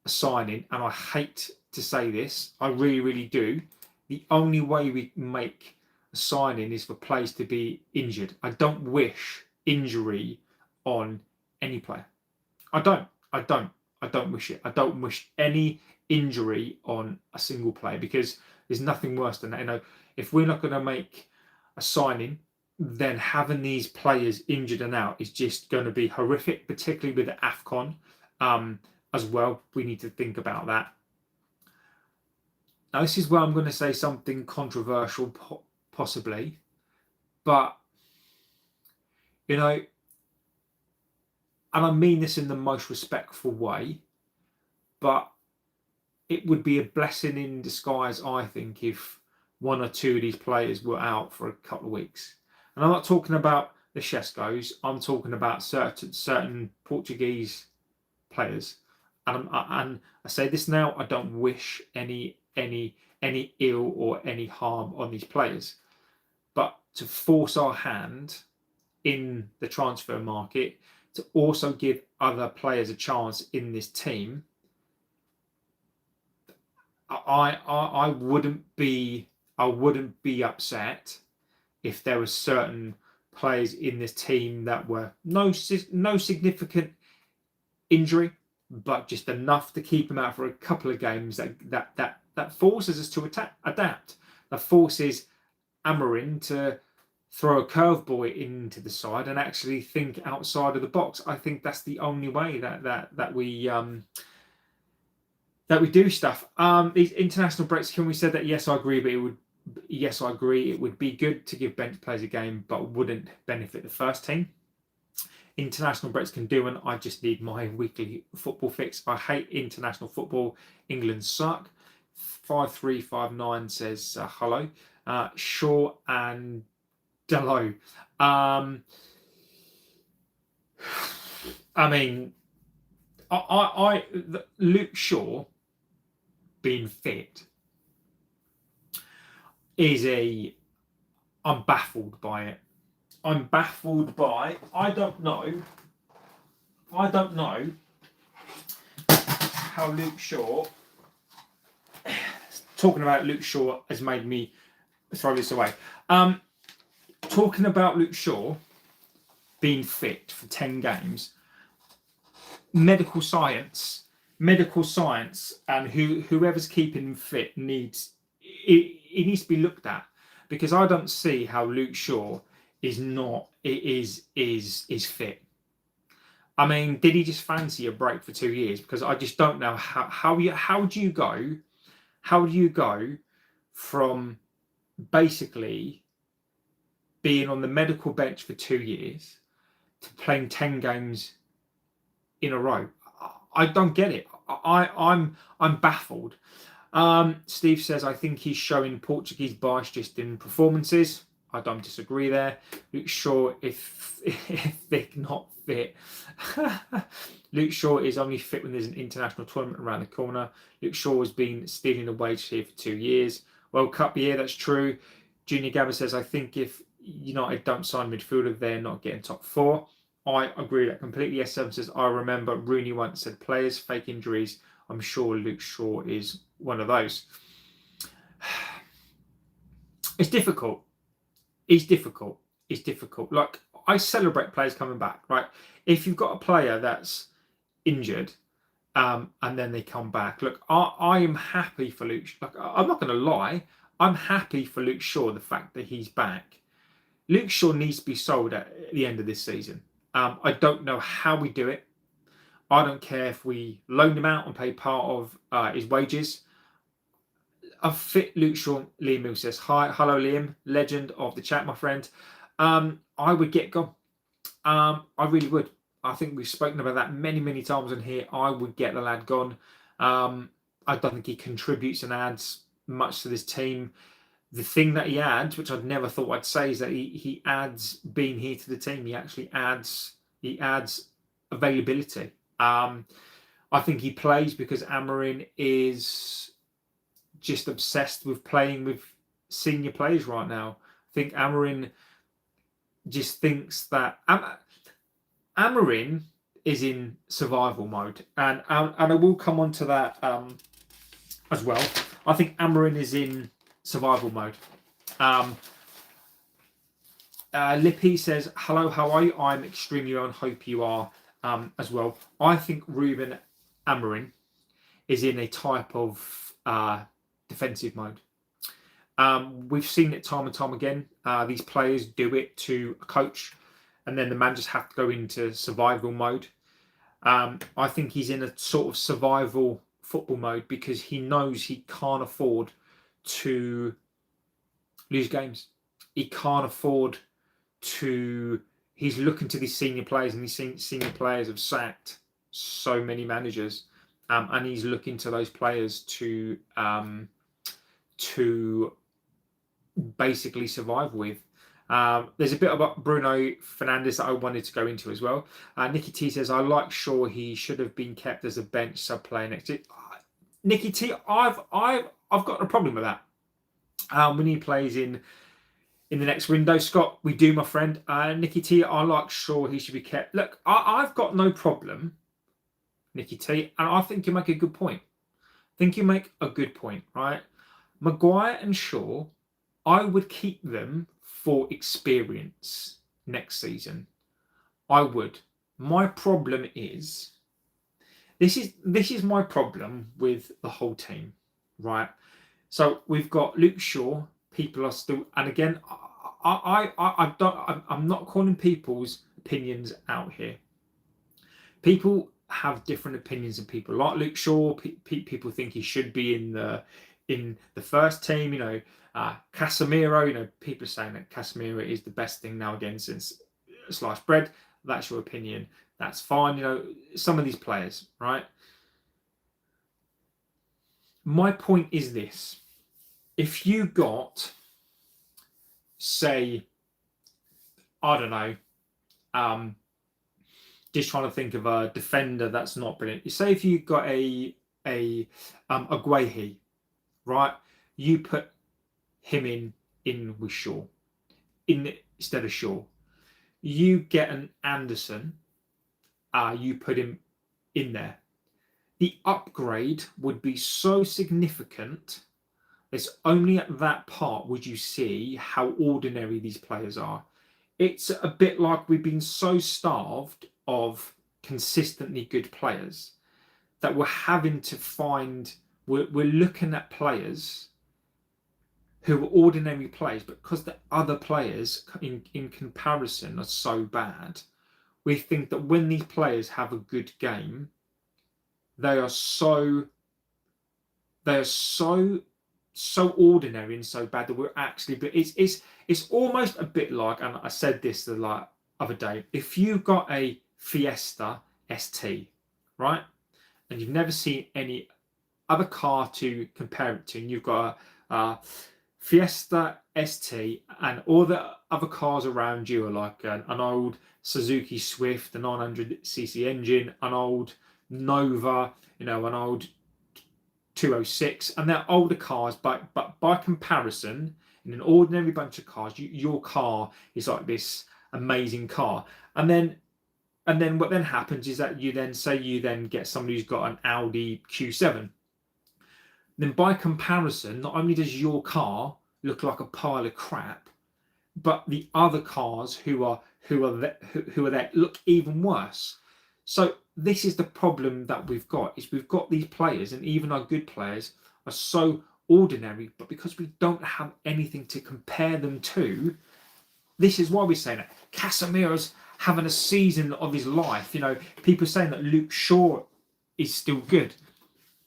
a signing, and I hate to say this, I really, really do, the only way we make a signing is for players to be injured. I don't wish injury on any player. I don't wish it. I don't wish any injury on a single player, because there's nothing worse than that. If we're not going to make a signing, then having these players injured and out is just going to be horrific, particularly with the AFCON as well. We need to think about that. Now, this is where I'm going to say something controversial, possibly, but, and I mean this in the most respectful way, but it would be a blessing in disguise, I think, if one or two of these players were out for a couple of weeks. And I'm not talking about the Šeskos. I'm talking about certain Portuguese players. And I say this now, I don't wish any ill or any harm on these players. But to force our hand in the transfer market, to also give other players a chance in this team, I wouldn't be upset if there were certain players in this team that were no significant injury, but just enough to keep them out for a couple of games that forces us to adapt. That forces Amorin to throw a curveball into the side and actually think outside of the box. I think that's the only way that we do stuff. These international breaks, can we say that? Yes, I agree, but it would be good to give bench players a game, but wouldn't benefit the first team. International breaks can do, and I just need my weekly football fix. I hate international football. England suck. 5359 says hello. Shaw and Delo. Luke Shaw being fit I'm baffled by it. I don't know how Luke Shaw, talking about Luke Shaw has made me throw this away. Talking about Luke Shaw being fit for 10 games, medical science, and whoever's keeping him fit needs to be looked at, because I don't see how Luke Shaw is fit. I mean, did he just fancy a break for 2 years? Because I just don't know how do you go from basically being on the medical bench for 2 years to playing 10 games in a row. I don't get it. I'm baffled. Steve says, I think he's showing Portuguese bias just in performances. I don't disagree there. Luke Shaw, if fit, not fit. Luke Shaw is only fit when there's an international tournament around the corner. Luke Shaw has been stealing a wage here for 2 years. World Cup, yeah, that's true. Junior Gabba says, I think if United don't sign midfielder, they're not getting top 4. I agree with that completely. S7 says, I remember Rooney once said players fake injuries I'm sure Luke Shaw is one of those. It's difficult. It's difficult. It's difficult. Like, I celebrate players coming back, right? If you've got a player that's injured, and then they come back. Look, I am happy for Luke. Like, I'm not going to lie. I'm happy for Luke Shaw, the fact that he's back. Luke Shaw needs to be sold at the end of this season. I don't know how we do it. I don't care if we loan him out and pay part of his wages. A fit Luke Shaw. Liam Mill says, hi, hello Liam, legend of the chat, my friend. I would get gone. I really would. I think we've spoken about that many times in here. I would get the lad gone. I don't think he contributes and adds much to this team. The thing that he adds, which I'd never thought I'd say, is that he adds being here to the team. He actually adds availability. I think he plays because Amorin is just obsessed with playing with senior players right now. I think Amorin just thinks that Amorin is in survival mode, and I will come on to that as well. I think Amorin is in survival mode. Lippy says, hello, how are you? I'm extremely well and hope you are as well. I think Rúben Amorim is in a type of defensive mode. We've seen it time and time again. These players do it to a coach, and then the man just have to go into survival mode. I think he's in a sort of survival football mode because he knows he can't afford to lose games. He can't afford to. He's looking to these senior players, and these senior players have sacked so many managers, and he's looking to those players to basically survive with. There's a bit about Bruno Fernandes that I wanted to go into as well. Nicky T says, I like Shaw. He should have been kept as a bench sub player next year. Nicky T, I've got a problem with that. When he plays in the next window, Scott, we do, my friend. Nicky T, I like Shaw. He should be kept. Look, I've got no problem, Nicky T, and I think you make a good point. Right? Maguire and Shaw, I would keep them for experience next season. I would. My problem is, this is my problem with the whole team, right? So we've got Luke Shaw. People are still, and again, I'm not calling people's opinions out here. People have different opinions, and people like Luke Shaw. People think he should be in the first team. You know, Casemiro. You know, people are saying that Casemiro is the best thing now again since sliced bread. That's your opinion. That's fine. You know, some of these players, right? My point is this: if you got, say, I don't know, just trying to think of a defender that's not brilliant. You say if you got a Guehi, right? You put him in with Shaw, instead of Shaw. You get an Anderson, you put him in there. The upgrade would be so significant. It's only at that part would you see how ordinary these players are. It's a bit like we've been so starved of consistently good players that we're having to find, we're looking at players who are ordinary players, but because the other players in comparison are so bad, we think that when these players have a good game, they are so ordinary and so bad that we're actually, but it's almost a bit like, and I said this the other day, if you've got a Fiesta ST, right, and you've never seen any other car to compare it to, and you've got a Fiesta ST, and all the other cars around you are like an old Suzuki Swift, a 900cc engine, an old Nova, you know, an old 206, and they're older cars, but by comparison, in an ordinary bunch of cars, your car is like this amazing car. And then And then what then happens is that you then get somebody who's got an Audi Q7. Then by comparison, not only does your car look like a pile of crap, but the other cars who are there look even worse. So this is the problem that we've got, is we've got these players, and even our good players are so ordinary, but because we don't have anything to compare them to, this is why we're saying that Casemiro's having a season of his life. People saying that Luke Shaw is still good.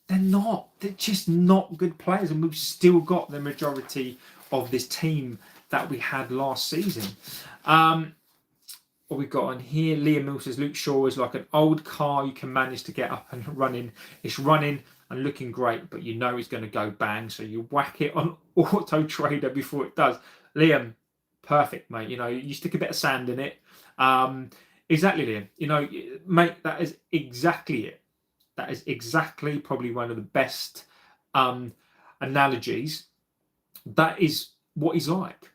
They're not. They're just not good players, and we've still got the majority of this team that we had last season. What we've got on here, Liam Mill says Luke Shaw is like an old car you can manage to get up and running. It's running and looking great, but you know it's going to go bang, so you whack it on Auto Trader before it does. Liam, perfect, mate. You stick a bit of sand in it. Exactly, Liam. Mate, that is exactly it. That is exactly probably one of the best analogies. That is what he's like.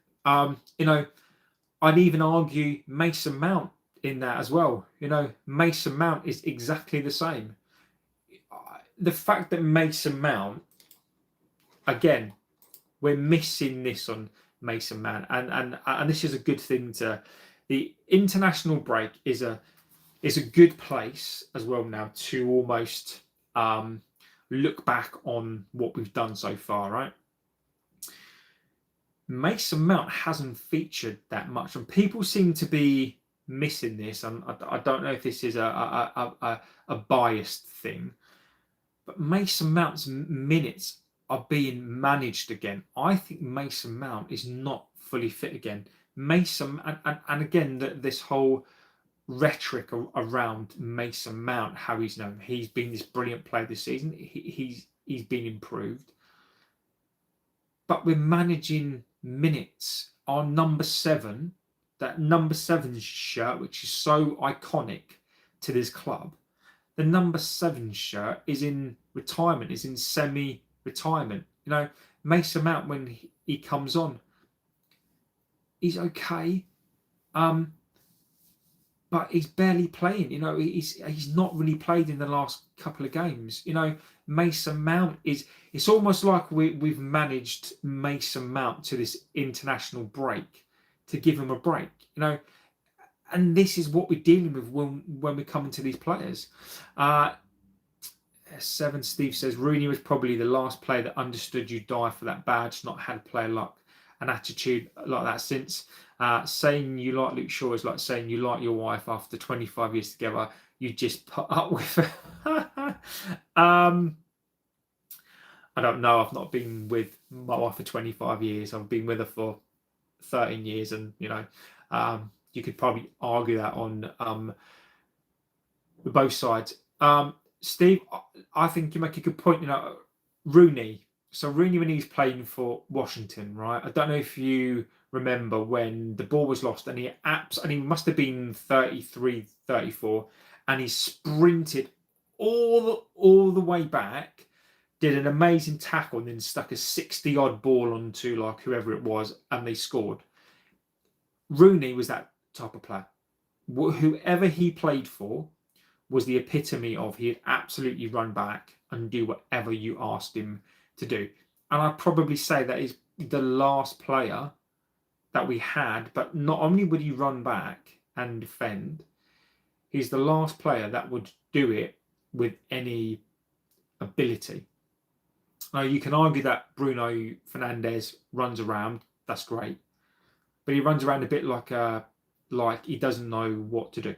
I'd even argue Mason Mount in that as well. Mason Mount is exactly the same. The fact that Mason Mount, again, we're missing this on Mason Mount, and this is a good thing. The international break is a good place as well now to almost look back on what we've done so far, right? Mason Mount hasn't featured that much, and people seem to be missing this. And I don't know if this is a biased thing, but Mason Mount's minutes are being managed again. I think Mason Mount is not fully fit again. Mason, and again, this whole rhetoric around Mason Mount, how he's been this brilliant player this season. He's been improved, but we're managing minutes. Our number 7, that number 7 shirt, which is so iconic to this club, the number 7 shirt is in retirement, is in semi-retirement. Mason Mount, when he comes on, he's okay, but he's barely playing. He's not really played in the last couple of games. Mason Mount it's almost like we've managed Mason Mount to this international break to give him a break. And this is what we're dealing with when we come into these players. 7 Steve says Rooney was probably the last player that understood you die for that badge, not had player luck and attitude like that since. Saying you like Luke Shaw is like saying you like your wife after 25 years together. You just put up with her. I don't know. I've not been with my wife for 25 years. I've been with her for 13 years, and you could probably argue that on both sides. Steve, I think you make a good point. Rooney. So Rooney, when he was playing for Washington, right? I don't know if you remember when the ball was lost and he must have been 33, 34, and he sprinted all the way back, did an amazing tackle, and then stuck a 60-odd ball onto like whoever it was, and they scored. Rooney was that type of player. Whoever he played for was the epitome of he'd absolutely run back and do whatever you asked him to do. And I'd probably say that is the last player that we had, but not only would he run back and defend, he's the last player that would do it with any ability. Now, you can argue that Bruno Fernandes runs around, that's great, but he runs around a bit like he doesn't know what to do.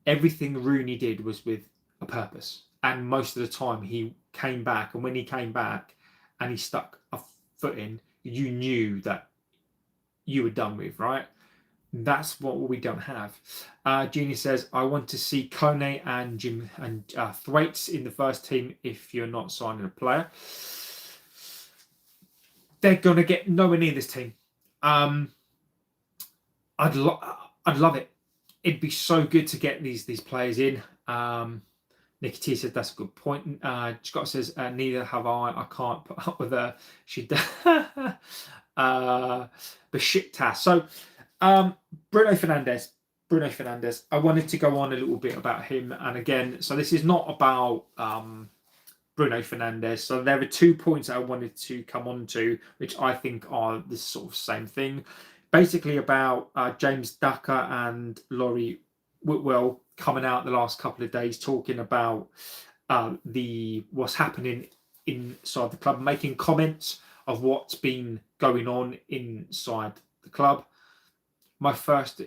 Everything Rooney did was with a purpose, and most of the time he came back, and when he came back and he stuck a foot in, you knew that you were done with, right? That's what we don't have. Genie says, I want to see Kone and Jim and Thwaites in the first team if you're not signing a player. They're going to get nowhere near this team. I'd love it. It'd be so good to get these players in. Nikki T said that's a good point. Scott says neither have I. I can't put up with her. She Besiktas. So Bruno Fernandes. Bruno Fernandes. I wanted to go on a little bit about him, and again, so this is not about Bruno Fernandes. So there are 2 points I wanted to come on to, which I think are the sort of same thing. Basically about James Ducker and Laurie Whitwell coming out the last couple of days talking about what's happening inside the club, making comments of what's been going on inside the club. My first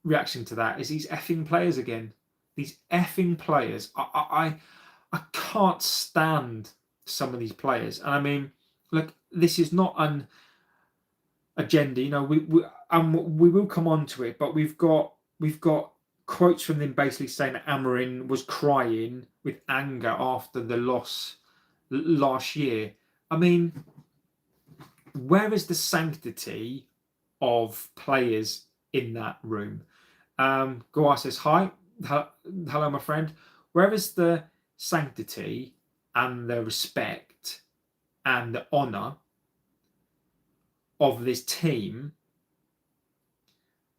reaction to that is these effing players again. These effing players. I can't stand some of these players. And I mean, look, this is not an agenda. You know, we will come on to it, but we've got quotes from them basically saying that Amorin was crying with anger after the loss last year. I mean, where is the sanctity of players in that room? Goa says, hi. Hello, my friend. Where is the sanctity and the respect and the honour of this team,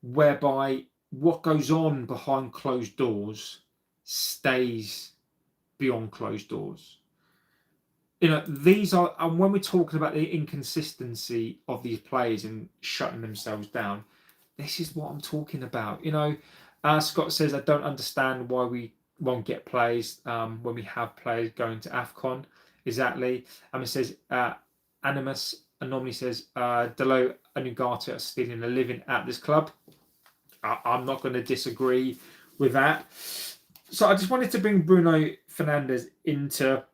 whereby what goes on behind closed doors stays beyond closed doors? You know, these are, and when we're talking about the inconsistency of these players and shutting themselves down, this is what I'm talking about. You know, Scott says, I don't understand why we won't get players when we have players going to AFCON. Exactly. It says, Animus normally says, Delo and Ugarte are stealing a living at this club. I'm not going to disagree with that. So I just wanted to bring Bruno Fernandes into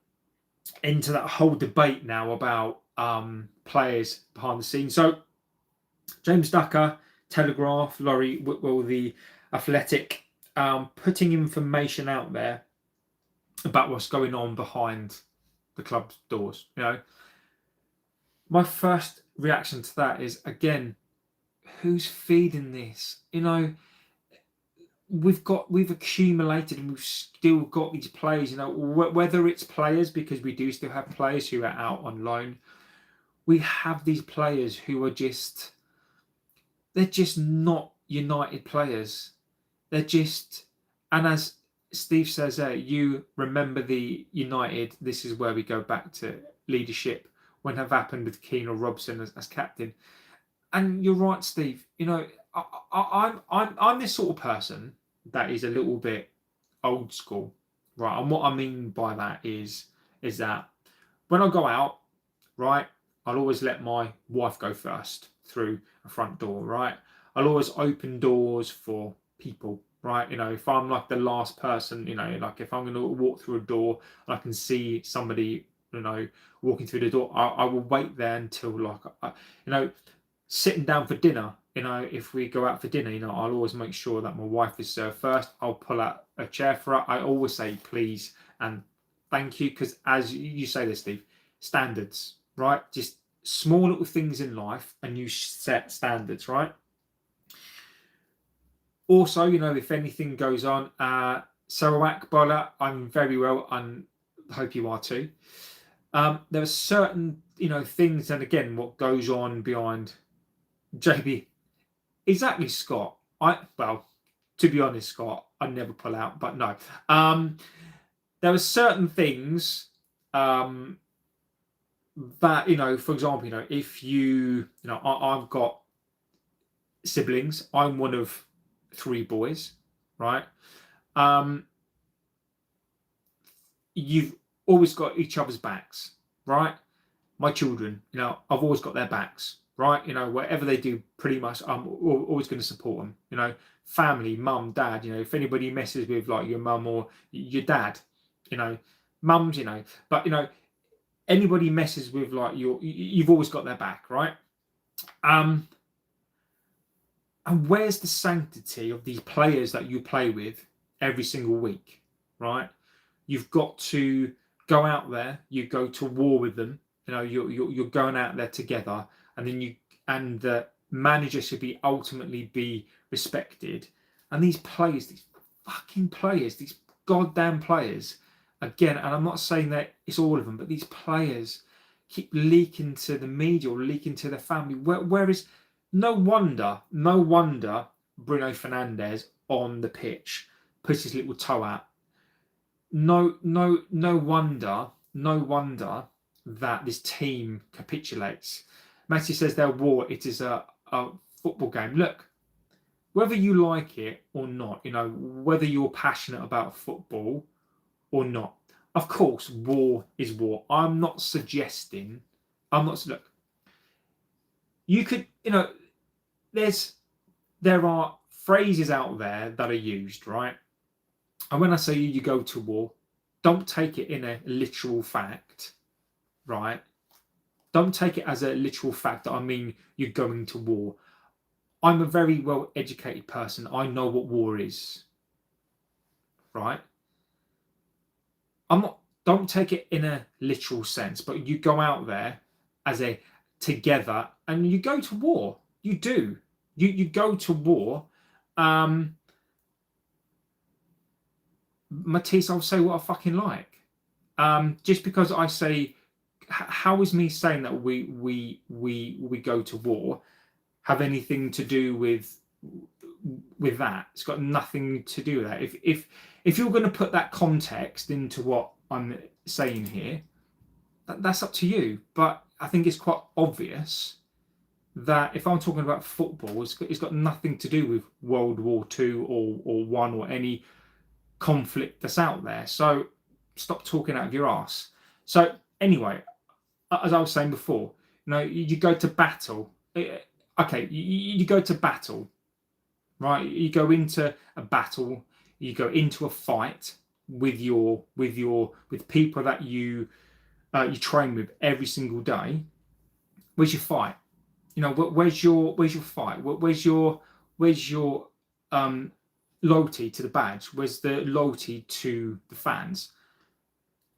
that whole debate now about players behind the scenes. So James Ducker, Telegraph, Laurie Whitwell, the Athletic, putting information out there about what's going on behind the club's doors. You know, my first reaction to that is, again, who's feeding this? You know, we've accumulated and we've still got these players. You know, whether it's players, because we do still have players who are out on loan, we have these players who are just, they're just not United players. They're just, and as Steve says there, you remember the United, this is where we go back to leadership, when have happened with Keane or Robson as captain. And you're right, Steve. You know, I'm this sort of person that is a little bit old school, right? And what I mean by that is that when I go out, right, I'll always let my wife go first through a front door, right? I'll always open doors for people, right? You know, if I'm like the last person, you know, like if I'm going to walk through a door and I can see somebody, you know, walking through the door, I will wait there until, like, you know, sitting down for dinner, you know, if we go out for dinner, you know, I'll always make sure that my wife is served first. I'll pull out a chair for her. I always say please and thank you, because as you say this, Steve, standards, right? Just small little things in life and you set standards, right? Also, you know, if anything goes on, Sarawak Bola, I'm very well, and hope you are too. There are certain, you know, things, and again, what goes on behind JB. Exactly, Scott. Well, to be honest, Scott, I never pull out, but no. There are certain things that, you know, for example, you know, if you know, I've got siblings. I'm one of 3 boys, right? You've always got each other's backs, right? My children, you know, I've always got their backs, right? You know, whatever they do, pretty much, I'm always going to support them. You know, family, mum, dad. You know, if anybody messes with like your mum or your dad, you know, mums, you know, but you know, anybody messes with like you've always got their back, right? And where's the sanctity of these players that you play with every single week, right? You've got to go out there. You go to war with them. You know, you're going out there together, and then the manager should ultimately be respected. And these players, these fucking players, these goddamn players, again, and I'm not saying that it's all of them, but these players keep leaking to the media or leaking to the family. Where is no wonder Bruno Fernandes on the pitch, puts his little toe out. No wonder that this team capitulates. Matty says they're war. It is a football game. Look, whether you like it or not, whether you're passionate about football or not, of course, war is war. I'm not suggesting. Look. You could, there are phrases out there that are used, right? And when I say you go to war, don't take it in a literal fact, right? Don't take it as a literal fact that I mean you're going to war. I'm a very well-educated person. I know what war is, right? Don't take it in a literal sense, but you go out there as a together and you go to war. You do. You go to war. Matisse, I'll say what I fucking like. Just because I say, how is me saying that we go to war have anything to do with that? It's got nothing to do with that. If you're going to put that context into what I'm saying here, that's up to you. But I think it's quite obvious that if I'm talking about football, it's got nothing to do with World War II or one or any conflict that's out there. So stop talking out of your ass. So anyway, as I was saying before, you go to battle. Okay, you go to battle, right? You go into a battle. You go into a fight with people that you train with every single day. Where's your fight? Where's your fight? Where's your loyalty to the badge? Where's the loyalty to the fans?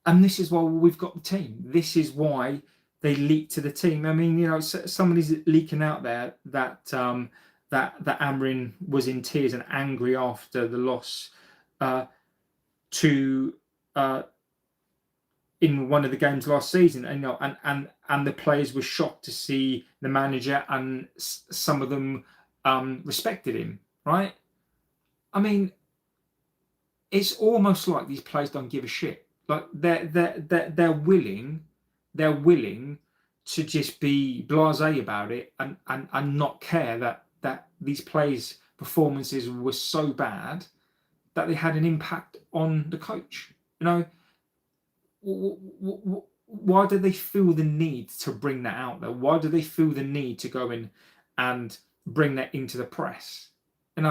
And this is why we've got the team. This is why they leak to the team. I mean, somebody's leaking out there that Amorin was in tears and angry after the loss in one of the games last season, and the players were shocked to see the manager, and some of them respected him, right? I mean, it's almost like these players don't give a shit. Like they're willing to just be blasé about it and not care that these players' performances were so bad that they had an impact on the coach. Why do they feel the need to bring that out there? Why do they feel the need to go in and bring that into the press? And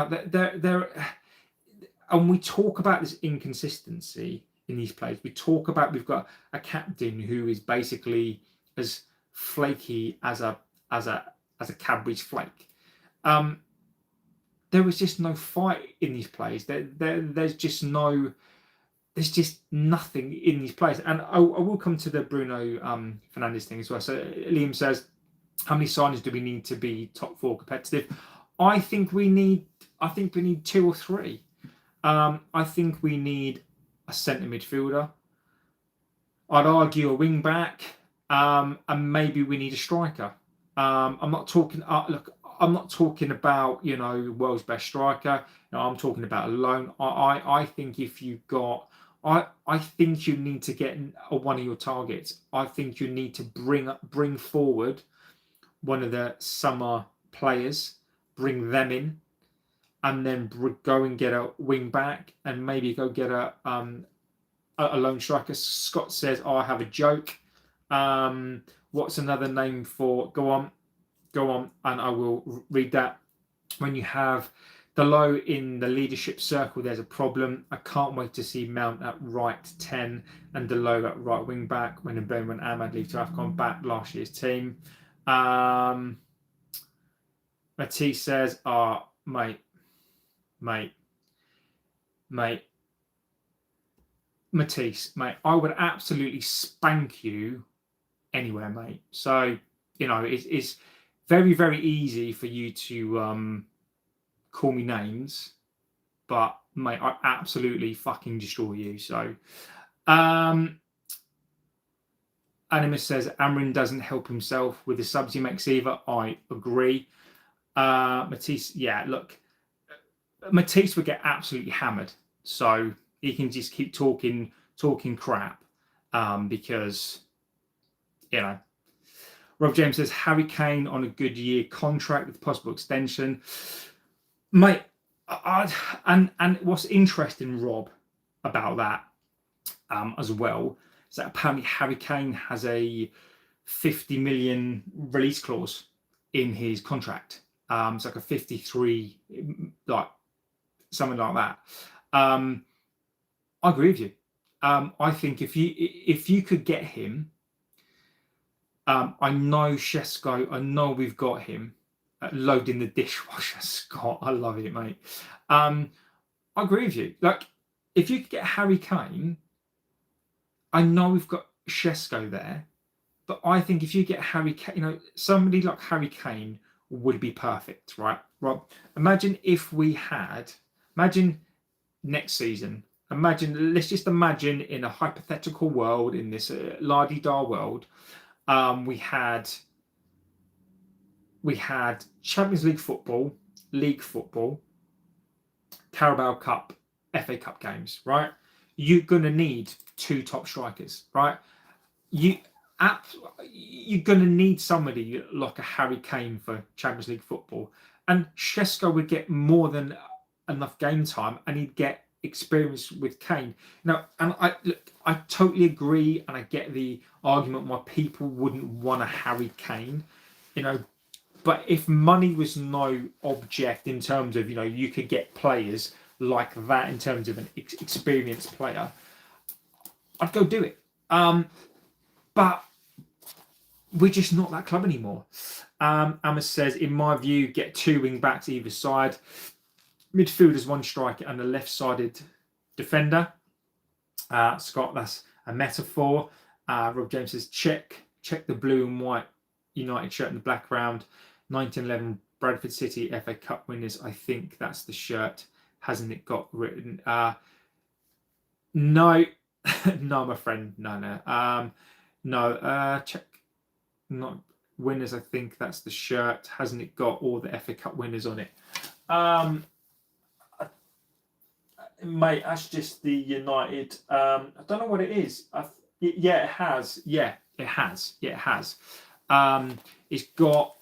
we talk about this inconsistency in these players. We talk about we've got a captain who is basically as flaky as a Cadbury's flake. There was just no fight in these players. There's just nothing in these players. And I will come to the Bruno Fernandes thing as well. So Liam says, how many signings do we need to be top four competitive? I think we need 2 or 3. I think we need a centre midfielder. I'd argue a wing back, and maybe we need a striker. I'm not talking. I'm not talking about world's best striker. I'm talking about a loan. I think if you've got, I think you need to get one of your targets. I think you need to bring forward one of the summer players, bring them in, and then go and get a wing back, and maybe go get a lone striker. Scott says, I have a joke. What's another name for? Go on, and I will read that. When you have Dalot in the leadership circle, there's a problem. I can't wait to see Mount at right 10 and Dalot at right wing back when Ahmad leave to AFCON back last year's team. Matisse says, mate, Matisse, mate, I would absolutely spank you anywhere, mate. So, it's very, very easy for you to call me names, but, mate, I absolutely fucking destroy you. So, Animus says, Amorin doesn't help himself with the subs he makes either. I agree. Matisse, yeah, look, Matisse would get absolutely hammered. So he can just keep talking crap because, you know. Rob James says Harry Kane on a good year contract with possible extension. Mate, and what's interesting, Rob, about that as well is that apparently Harry Kane has a 50 million release clause in his contract. It's like a 53, like something like that. I agree with you. I think if you could get him, I know Shesko, I know we've got him loading the dishwasher. Scott, I love it, mate. I agree with you. Like, if you could get Harry Kane, I know we've got Shesko there, but I think if you get Harry Kane, somebody like Harry Kane would be perfect, right? Rob, imagine next season. Let's just imagine in a hypothetical world, in this la-di-da world, we had Champions League football, league football, Carabao Cup, FA Cup games, right? You're gonna need 2 top strikers, right? You're gonna need somebody like a Harry Kane for Champions League football, and Shesko would get more than enough game time, and he'd get experience with Kane. Now, and I totally agree, and I get the argument why people wouldn't want a Harry Kane, but if money was no object in terms of, you could get players like that in terms of an experienced player, I'd go do it. But we're just not that club anymore. Amos says, in my view, get 2 wing backs either side. Midfielders, 1 striker and a left-sided defender. Scott, that's a metaphor. Rob James says, check the blue and white United shirt in the background. 1911 Bradford City FA Cup winners. I think that's the shirt. Hasn't it got written? No, no, my friend. No. No. Check. Not winners. I think that's the shirt. Hasn't it got all the FA Cup winners on it? Mate, that's just the United. I don't know what it is. Yeah, it has. Yeah, it has. It's got.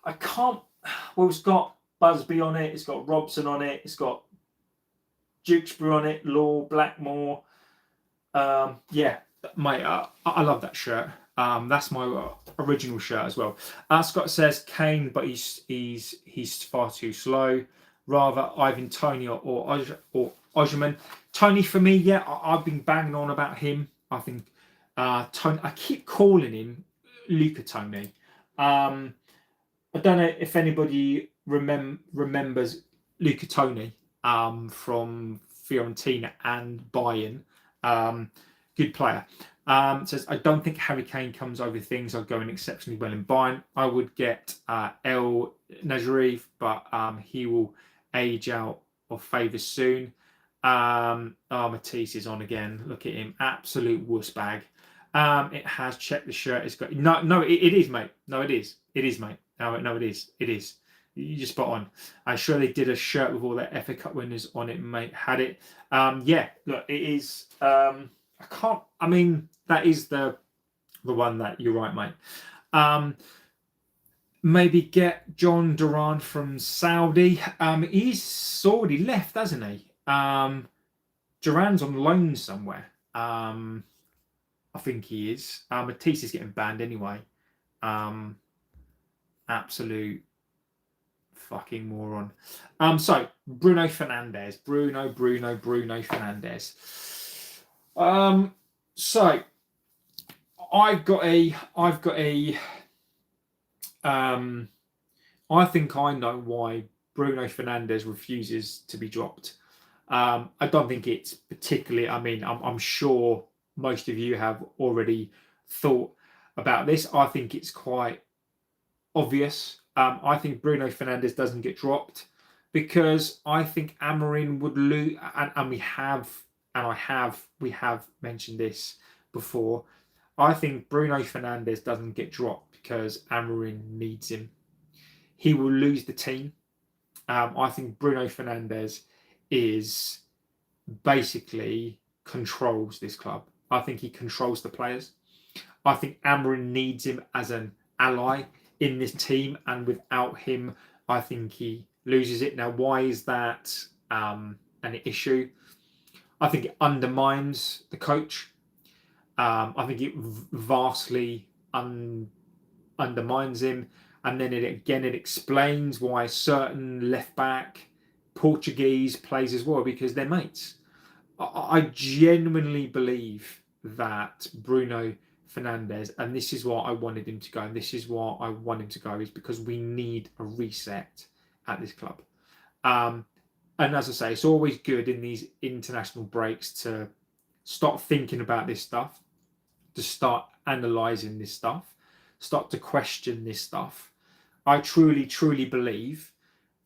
I can't. Well, it's got Busby on it. It's got Robson on it. It's got Dukesbury on it. Law, Blackmore. Yeah, mate. I love that shirt. That's my original shirt as well. Scott says Kane, but he's far too slow. Rather Ivan Toney or Osimhen. Toney for me, yeah, I've been banging on about him. I think Toney. I keep calling him Luca Toney. I don't know if anybody remembers Luca Toney from Fiorentina and Bayern. Good player. Says, I don't think Harry Kane comes over things are going exceptionally well in Bayern. I would get El Nazarif, but he will age out of favour soon. Matisse is on again. Look at him. Absolute wuss bag. It has checked the shirt. It's got no. It is, mate. No, it is. It is, mate. No, it is. It is. You just spot on. I'm sure they did a shirt with all their FA Cup winners on it, mate. Had it. Yeah. Look, it is. I can't. I mean, that is the one that you're right, mate. Maybe get John Duran from Saudi. He's already left, hasn't he? Duran's on loan somewhere. I think he is. Matisse is getting banned anyway. Absolute fucking moron. So Bruno Fernandes. Bruno Fernandes. So I've got a I think I know why Bruno Fernandes refuses to be dropped. I don't think it's particularly, I mean, I'm sure most of you have already thought about this. I think it's quite obvious. I think Bruno Fernandes doesn't get dropped because I think Amorin would lose, and we have mentioned this before. I think Bruno Fernandes doesn't get dropped because Amorin needs him. He will lose the team I think Bruno Fernandes is basically controls this club. I think he controls the players. I think Amorin needs him as an ally in this team, and without him, I think he loses it. Now, why is that an issue? I think it undermines the coach. I think it vastly undermines him, and then it explains why certain left back Portuguese plays as well, because they're mates. I genuinely believe that Bruno Fernandes, and this is why I wanted him to go, and this is why I want him to go, is because we need a reset at this club. And as I say, it's always good in these international breaks to start thinking about this stuff, to start analysing this stuff, start to question this stuff. I truly believe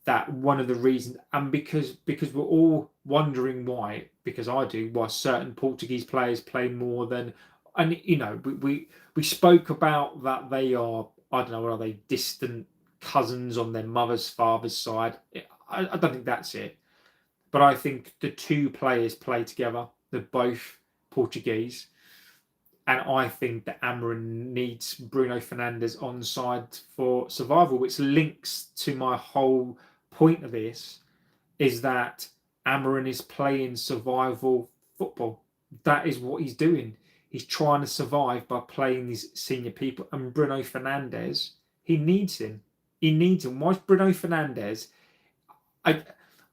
that one of the reasons, and because we're all wondering why, because I do, why certain Portuguese players play more than, and we spoke about that they are, I don't know, are they distant cousins on their mother's father's side? I don't think that's it, but I think the two players play together. They're both Portuguese, and I think that Amorin needs Bruno Fernandes on side for survival, which links to my whole point of this, is that Amorin is playing survival football. That is what he's doing. He's trying to survive by playing these senior people. And Bruno Fernandes, he needs him. He needs him. Whilst Bruno Fernandes,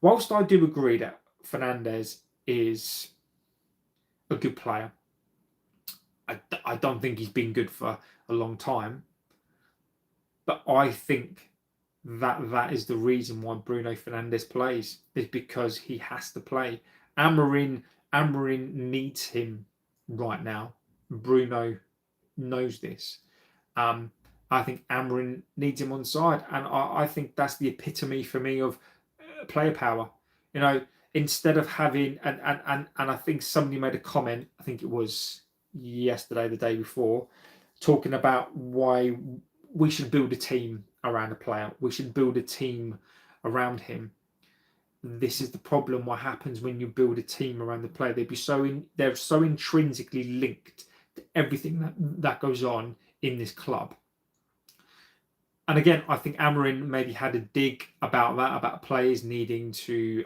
whilst I do agree that Fernandes is a good player, I don't think he's been good for a long time. But I think that is the reason why Bruno Fernandes plays, is because he has to play. Amorin needs him right now. Bruno knows this. I think Amorin needs him on side, and I think that's the epitome for me of player power. Instead of having, and I think somebody made a comment, I think it was yesterday, the day before, talking about why we should build a team around a player. We should build a team around him. This is the problem. What happens when you build a team around the player? They're so intrinsically linked to everything that goes on in this club. And again, I think Amorin maybe had a dig about that, about players needing to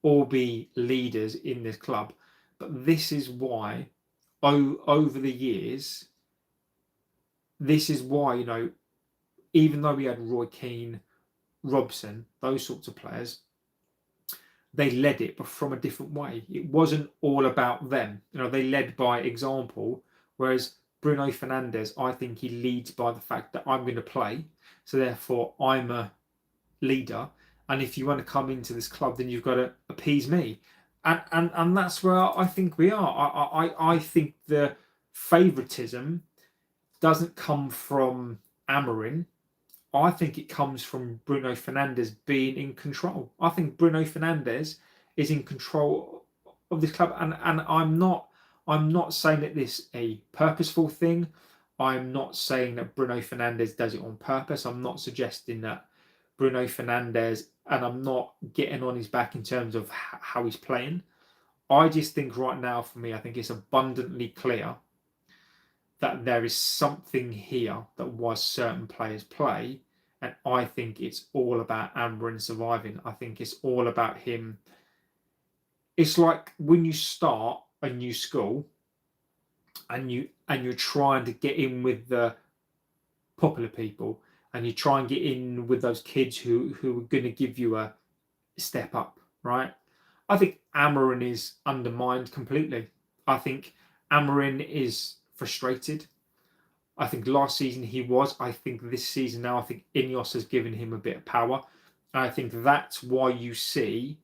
all be leaders in this club. But this is why, over the years, this is why, even though we had Roy Keane, Robson, those sorts of players, they led it, but from a different way. It wasn't all about them. They led by example, whereas Bruno Fernandes, I think he leads by the fact that I'm going to play, so therefore I'm a leader, and if you want to come into this club, then you've got to appease me. And that's where I think we are. I think the favouritism doesn't come from Amorin. I think it comes from Bruno Fernandes being in control. I think Bruno Fernandes is in control of this club, and I'm not saying that this is a purposeful thing. I'm not saying that Bruno Fernandes does it on purpose. I'm not suggesting that Bruno Fernandes, and I'm not getting on his back in terms of how he's playing. I just think right now, for me, I think it's abundantly clear that there is something here that why certain players play, and I think it's all about Amorin surviving. I think it's all about him. It's like when you start a new school and you're trying to get in with the popular people, and you try and get in with those kids who are going to give you a step up, right? I think Amorin is undermined completely. I think Amorin is frustrated. I think last season he was. I think this season now, I think Ineos has given him a bit of power. And I think that's why you see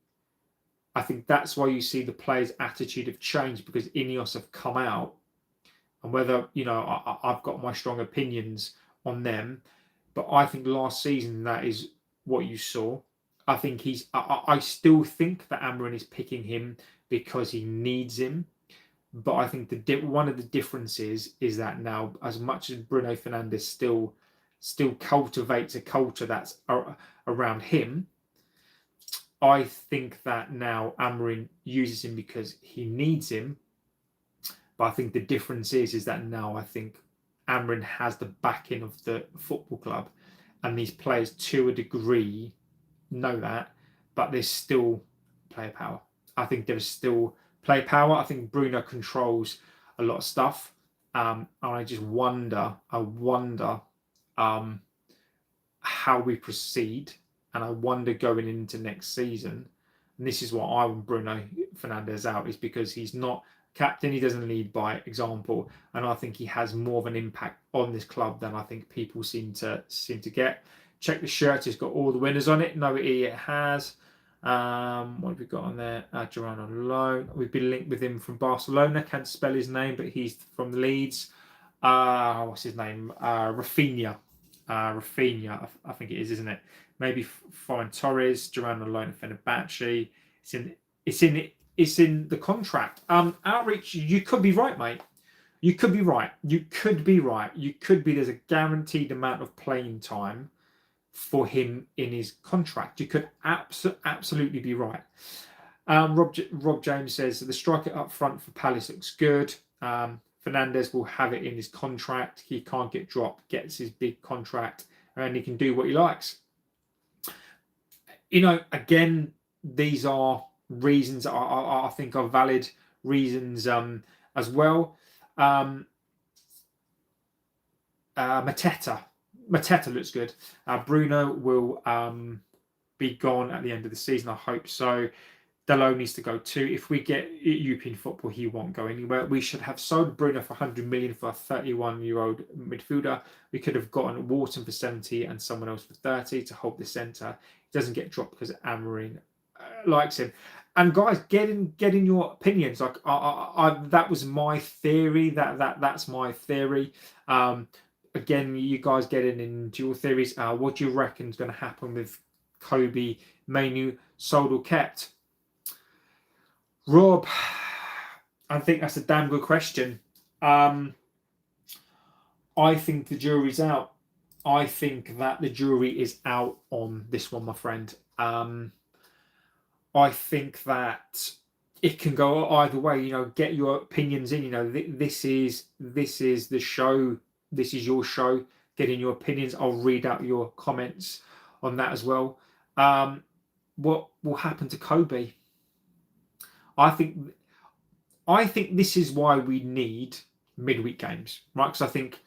the players' attitude have changed, because Ineos have come out. And whether, I've got my strong opinions on them, but I think last season that is what you saw. I think I still think that Amorin is picking him because he needs him. But I think one of the differences is that now, as much as Bruno Fernandes still cultivates a culture that's around him, I think that now Amorin uses him because he needs him. But I think the difference is that now I think Amorin has the backing of the football club, and these players to a degree know that, but there's still player power. I think there's still player power. I think Bruno controls a lot of stuff. And I just wonder, how we proceed. And I wonder going into next season, and this is why I want Bruno Fernandes out, is because he's not captain, he doesn't lead by example, and I think he has more of an impact on this club than I think people seem to get. Check the shirt, it's got all the winners on it. No, it has. What have we got on there? Duran on loan. We've been linked with him from Barcelona. Can't spell his name, but he's from the Leeds. What's his name? Rafinha. Rafinha, I think it is, isn't it? Maybe Ferran Torres. Duran on loan at Fenerbahce. It's in the contract. Outreach. You could be right, mate. You could be right. There's a guaranteed amount of playing time for him in his contract. You could absolutely be right. Rob James says the striker up front for Palace looks good. Fernandes will have it in his contract. He can't get dropped, gets his big contract, and he can do what he likes. Again, these are reasons I think are valid reasons as well. Mateta looks good. Bruno will be gone at the end of the season. I hope so. Dalot needs to go too. If we get European football, he won't go anywhere. We should have sold Bruno for 100 million for a 31-year-old midfielder. We could have gotten Wharton for 70 and someone else for 30 to hold the centre. He doesn't get dropped because Amorin likes him. And guys, get in your opinions. Like that was my theory. That's my theory. Again, you guys get into your theories. What do you reckon is going to happen with Kobe, Mainu, sold or kept? Rob, I think that's a damn good question. I think the jury's out. I think that the jury is out on this one, my friend. I think that it can go either way. Get your opinions in. This is the show. This is your show. Get in your opinions. I'll read out your comments on that as well. What will happen to Kobe? I think this is why we need midweek games, right? Because I think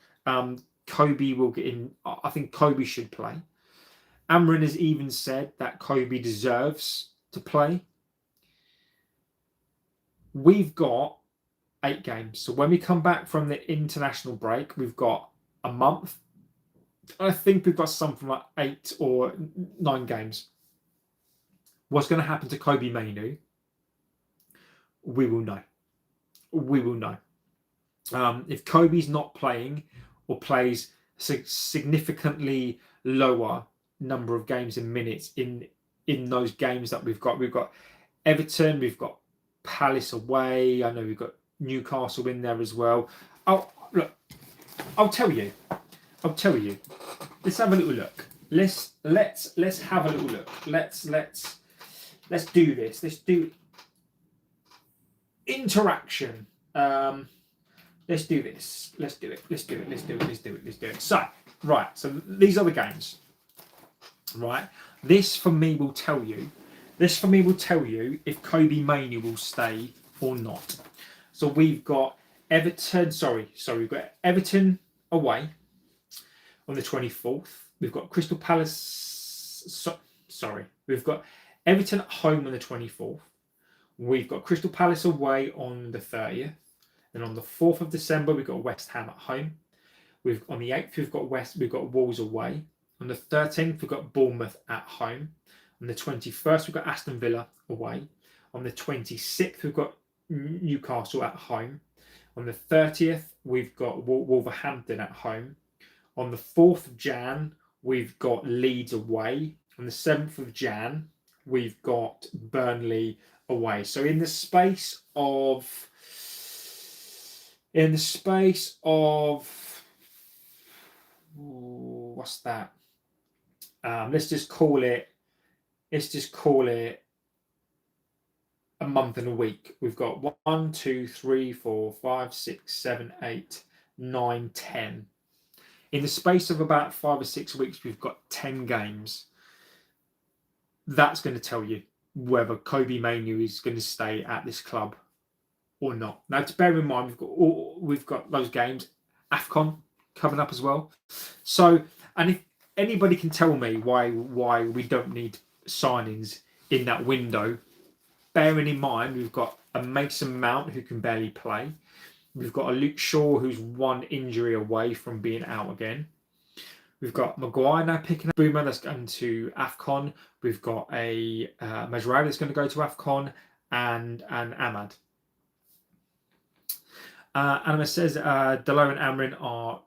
Kobe will get in. I think Kobe should play. Amorin has even said that Kobe deserves to play. We've got 8 games. So when we come back from the international break, we've got a month. I think we've got something like 8 or 9 games. What's going to happen to Kobe Mainu? We will know. If Kobe's not playing or plays significantly lower number of games and minutes in those games that we've got Everton, we've got Palace away. I know we've got Newcastle in there as well. I'll tell you. Let's have a little look. Let's have a little look. Let's do this. Let's do interaction. Let's do this. Let's do it. So, right. So these are the games. Right. This for me will tell you if Kobe Mainu will stay or not. So we've got Everton. We've got Everton away on the 24th. We've got Crystal Palace. We've got Everton at home on the 24th. We've got Crystal Palace away on the 30th. Then on the 4th of December, we've got West Ham at home. On the 8th, we've got Wolves away. On the 13th, we've got Bournemouth at home. On the 21st, we've got Aston Villa away. On the 26th, we've got Newcastle at home. On the 30th, we've got Wolverhampton at home. On the 4th of Jan, we've got Leeds away. On the 7th of Jan, we've got Burnley away. So in the space of what's that? Let's just call it a month and a week. We've got 1, 2, 3, 4, 5, 6, 7, 8, 9, 10. In the space of about 5 or 6 weeks, we've got 10 games. That's going to tell you whether Kobbie Mainoo is going to stay at this club or not. Now, to bear in mind, we've got those games, AFCON coming up as well. So, and if anybody can tell me why we don't need signings in that window, bearing in mind we've got a Mason Mount who can barely play. We've got a Luke Shaw who's one injury away from being out again. We've got Maguire now picking up Boomer that's going to AFCON. We've got a Mazraoui that's going to go to AFCON and Ahmad. Anima says Dalot and Amorin are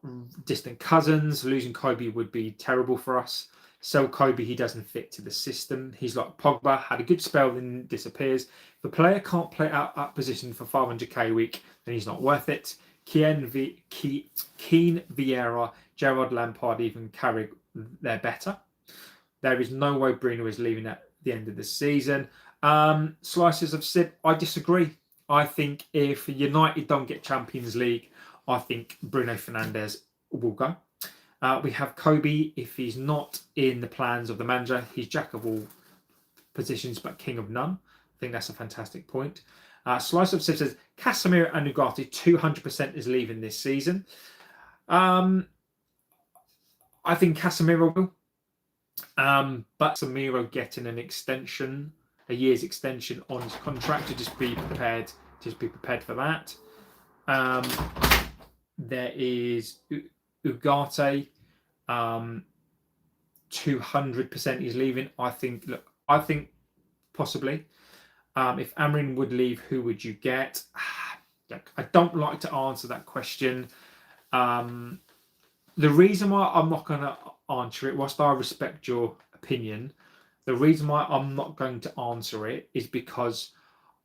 distant cousins. Losing Kobbie would be terrible for us. Sell Kobbie, he doesn't fit to the system. He's like Pogba, had a good spell, then disappears. If a player can't play out position for 500k a week, then he's not worth it. Keane Vieira, Gerrard Lampard, even Carrick, they're better. There is no way Bruno is leaving at the end of the season. Slices have said, I disagree. I think if United don't get Champions League, I think Bruno Fernandes will go. We have Kobbie. If he's not in the plans of the manager, he's jack of all positions but king of none. I think that's a fantastic point. Slice of Sip says Casemiro and Ugarte 200% is leaving this season. I think Casemiro will. But Casemiro getting an extension, a year's extension on his contract, to just be prepared. Just be prepared for that. There is Ugarte, 200% he's leaving. I think possibly. If Amorin would leave, who would you get? I don't like to answer that question. The reason why I'm not going to answer it, whilst I respect your opinion, the reason why I'm not going to answer it is because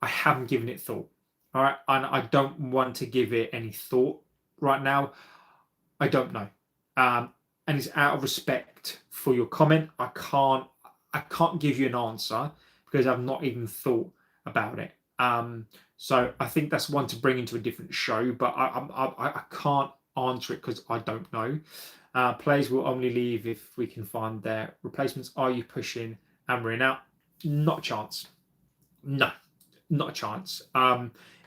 I haven't given it thought. All right, and I don't want to give it any thought right now. I don't know, and it's out of respect for your comment. I can't give you an answer because I've not even thought about it. So I think that's one to bring into a different show, but I can't answer it because I don't know. Players will only leave if we can find their replacements. Are you pushing Amorin out? Not a chance. No, not a chance.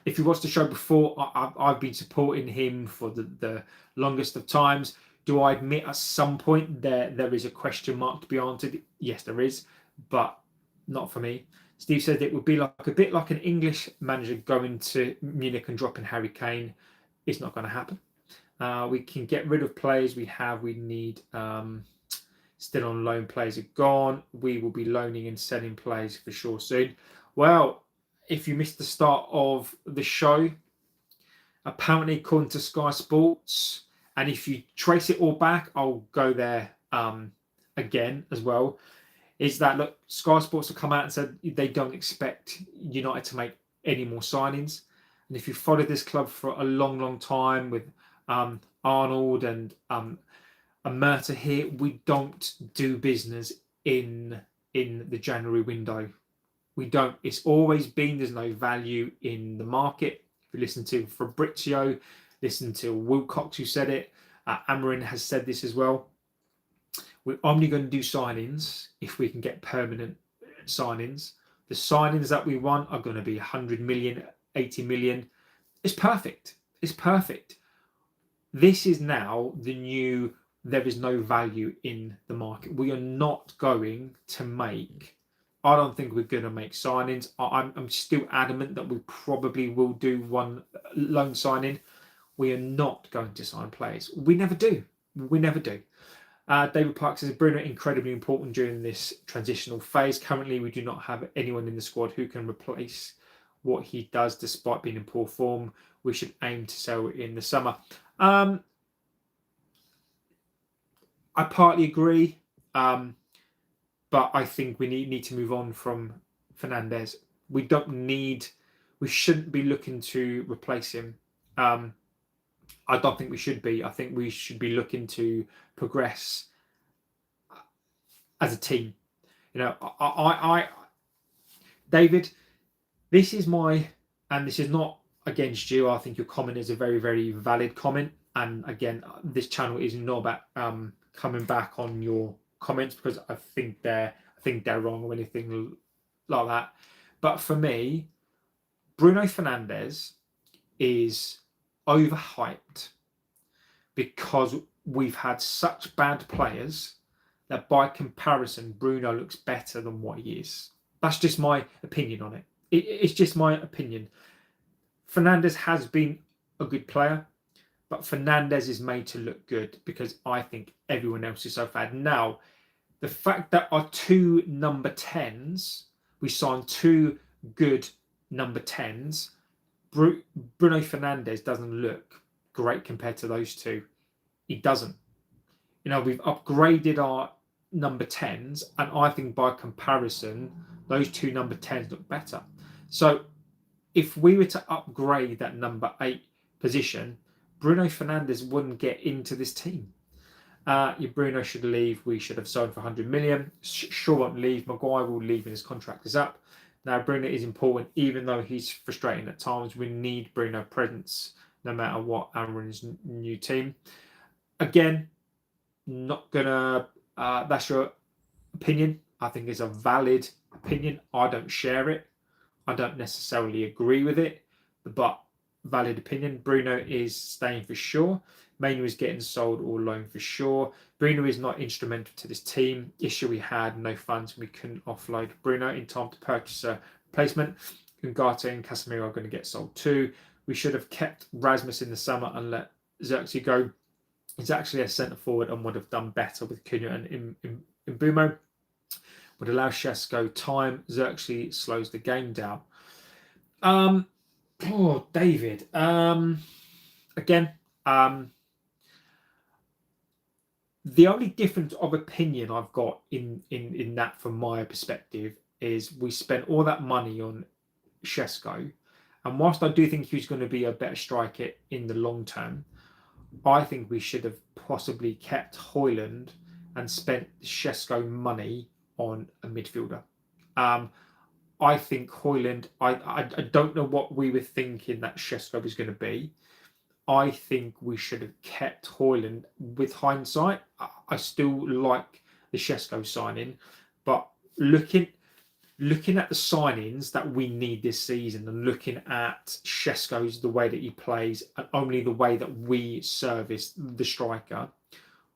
If you watched the show before, I've been supporting him for the longest of times. Do I admit at some point there is a question mark to be answered? Yes, there is, but not for me. Steve said it would be a bit like an English manager going to Munich and dropping Harry Kane. It's not going to happen. We can get rid of players we have. We need still on loan players are gone. We will be loaning and selling players for sure soon. Well, if you missed the start of the show, apparently according to Sky Sports, and if you trace it all back, I'll go there again as well, is that, look, Sky Sports have come out and said they don't expect United to make any more signings. And if you followed this club for a long, long time with Arnold and Murta here, we don't do business in the January window. We don't. It's always been there's no value in the market. If you listen to Fabrizio, listen to Wilcox who said it, Amorin has said this as well. We're only going to do signings if we can get permanent signings. The signings that we want are going to be 100 million, 80 million. It's perfect. It's perfect. This is now the new, there is no value in the market. We are not going to make, I don't think we're going to make signings. I'm still adamant that we probably will do one loan signing. We are not going to sign players. We never do. We never do. David Park says, Bruno incredibly important during this transitional phase. Currently, we do not have anyone in the squad who can replace what he does despite being in poor form. We should aim to sell in the summer. I partly agree, but I think we need to move on from Fernandes. We shouldn't be looking to replace him. I don't think we should be. I think we should be looking to progress as a team. David, this is my, and this is not against you. I think your comment is a very, very valid comment. And again, this channel is not about coming back on your comments because I think they're wrong or anything like that. But for me, Bruno Fernandes is overhyped because we've had such bad players that by comparison, Bruno looks better than what he is. That's just my opinion on it. It's just my opinion. Fernandes has been a good player, but Fernandes is made to look good because I think everyone else is so bad. Now, the fact that our two number 10s, we signed two good number 10s, Bruno Fernandes doesn't look great compared to those two. He doesn't. We've upgraded our number 10s, and I think by comparison, those two number 10s look better. So if we were to upgrade that number 8 position, Bruno Fernandes wouldn't get into this team. Bruno should leave. We should have sold for 100 million. Shaw won't leave. Maguire will leave when his contract is up. Now, Bruno is important, even though he's frustrating at times. We need Bruno presence no matter what Amorin's new team. Again, not gonna. That's your opinion. I think it's a valid opinion. I don't share it. I don't necessarily agree with it, but valid opinion. Bruno is staying for sure. Manu is getting sold or loaned for sure. Bruno is not instrumental to this team. Issue we had, no funds. We couldn't offload Bruno in time to purchase a replacement. Ugarte and Casemiro are going to get sold too. We should have kept Rasmus in the summer and let Xerxes go. He's actually a centre forward and would have done better with Cunha and Mbeumo. Would allow Šeško time. Xerxes slows the game down. David. Again, the only difference of opinion I've got in that from my perspective is we spent all that money on Šeško, and whilst I do think he's going to be a better striker in the long term, I think we should have possibly kept Højlund and spent Šeško money on a midfielder. I think Højlund, I don't know what we were thinking that Šeško was going to be. I think we should have kept Højlund. With hindsight, I still like the Šeško signing, but looking at the signings that we need this season and looking at Šeško's, the way that he plays and only the way that we service the striker,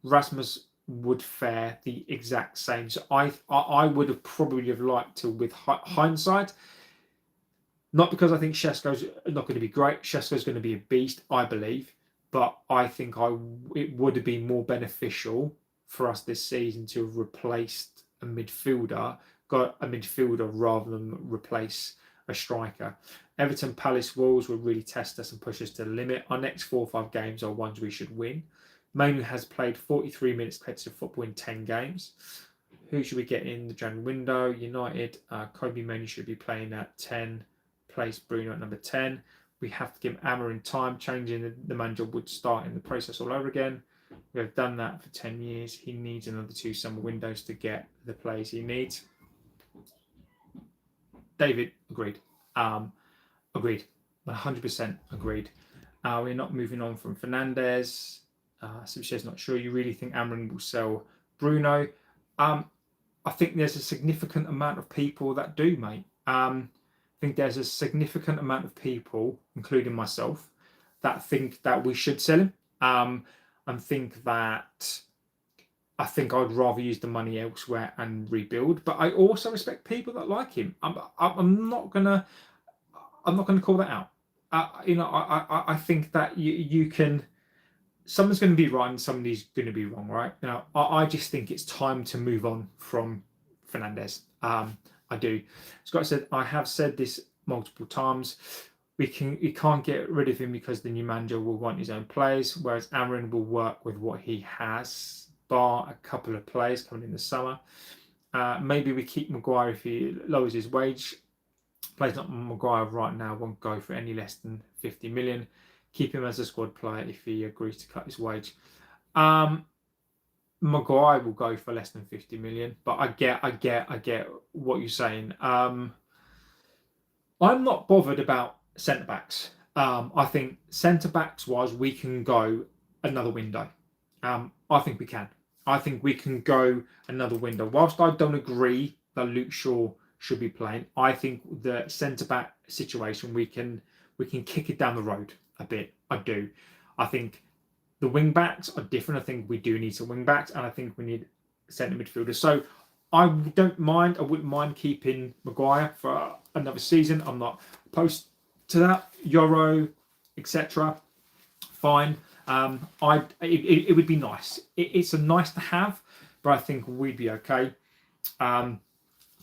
Rasmus would fare the exact same. So I would have probably have liked to, with hindsight, not because I think Šeško's not going to be great. Šeško's going to be a beast, I believe, but I think it would have been more beneficial for us this season to have replaced a midfielder, got a midfielder rather than replace a striker. Everton, Palace, Wolves will really test us and push us to the limit. Our next 4 or 5 games are ones we should win. Manu has played 43 minutes competitive football in 10 games. Who should we get in the January window? United, Kobe Manu should be playing at 10. Place Bruno at number 10. We have to give Amorin time. Changing the manager would start in the process all over again. We have done that for 10 years. He needs another 2 summer windows to get the players he needs. David, agreed. Agreed. 100% agreed. We're not moving on from Fernandes. Subshare's not sure. You really think Amorin will sell Bruno? I think there's a significant amount of people that do, mate. I think there's a significant amount of people, including myself, that think that we should sell him. And think that I think I'd rather use the money elsewhere and rebuild. But I also respect people that like him. I'm not gonna call that out. I think that you can. Someone's going to be right and somebody's going to be wrong, right? I just think it's time to move on from Fernandes. I do. Scott said, I have said this multiple times. We can't get rid of him because the new manager will want his own players, whereas Amorin will work with what he has, bar a couple of players coming in the summer. Maybe we keep Maguire if he lowers his wage. Players like Maguire right now won't go for any less than 50 million. Keep him as a squad player if he agrees to cut his wage. Maguire will go for less than 50 million, but I get what you're saying. I'm not bothered about centre backs. I think centre backs wise, we can go another window. I think we can. I think we can go another window. Whilst I don't agree that Luke Shaw should be playing, I think the centre back situation we can kick it down the road a bit. I do. I think the wing backs are different. I think we do need some wing backs, and I think we need centre midfielders. So I don't mind. I wouldn't mind keeping Maguire for another season. I'm not opposed to that. Euro, etc. Fine. It would be nice. It's a nice to have, but I think we'd be okay. Time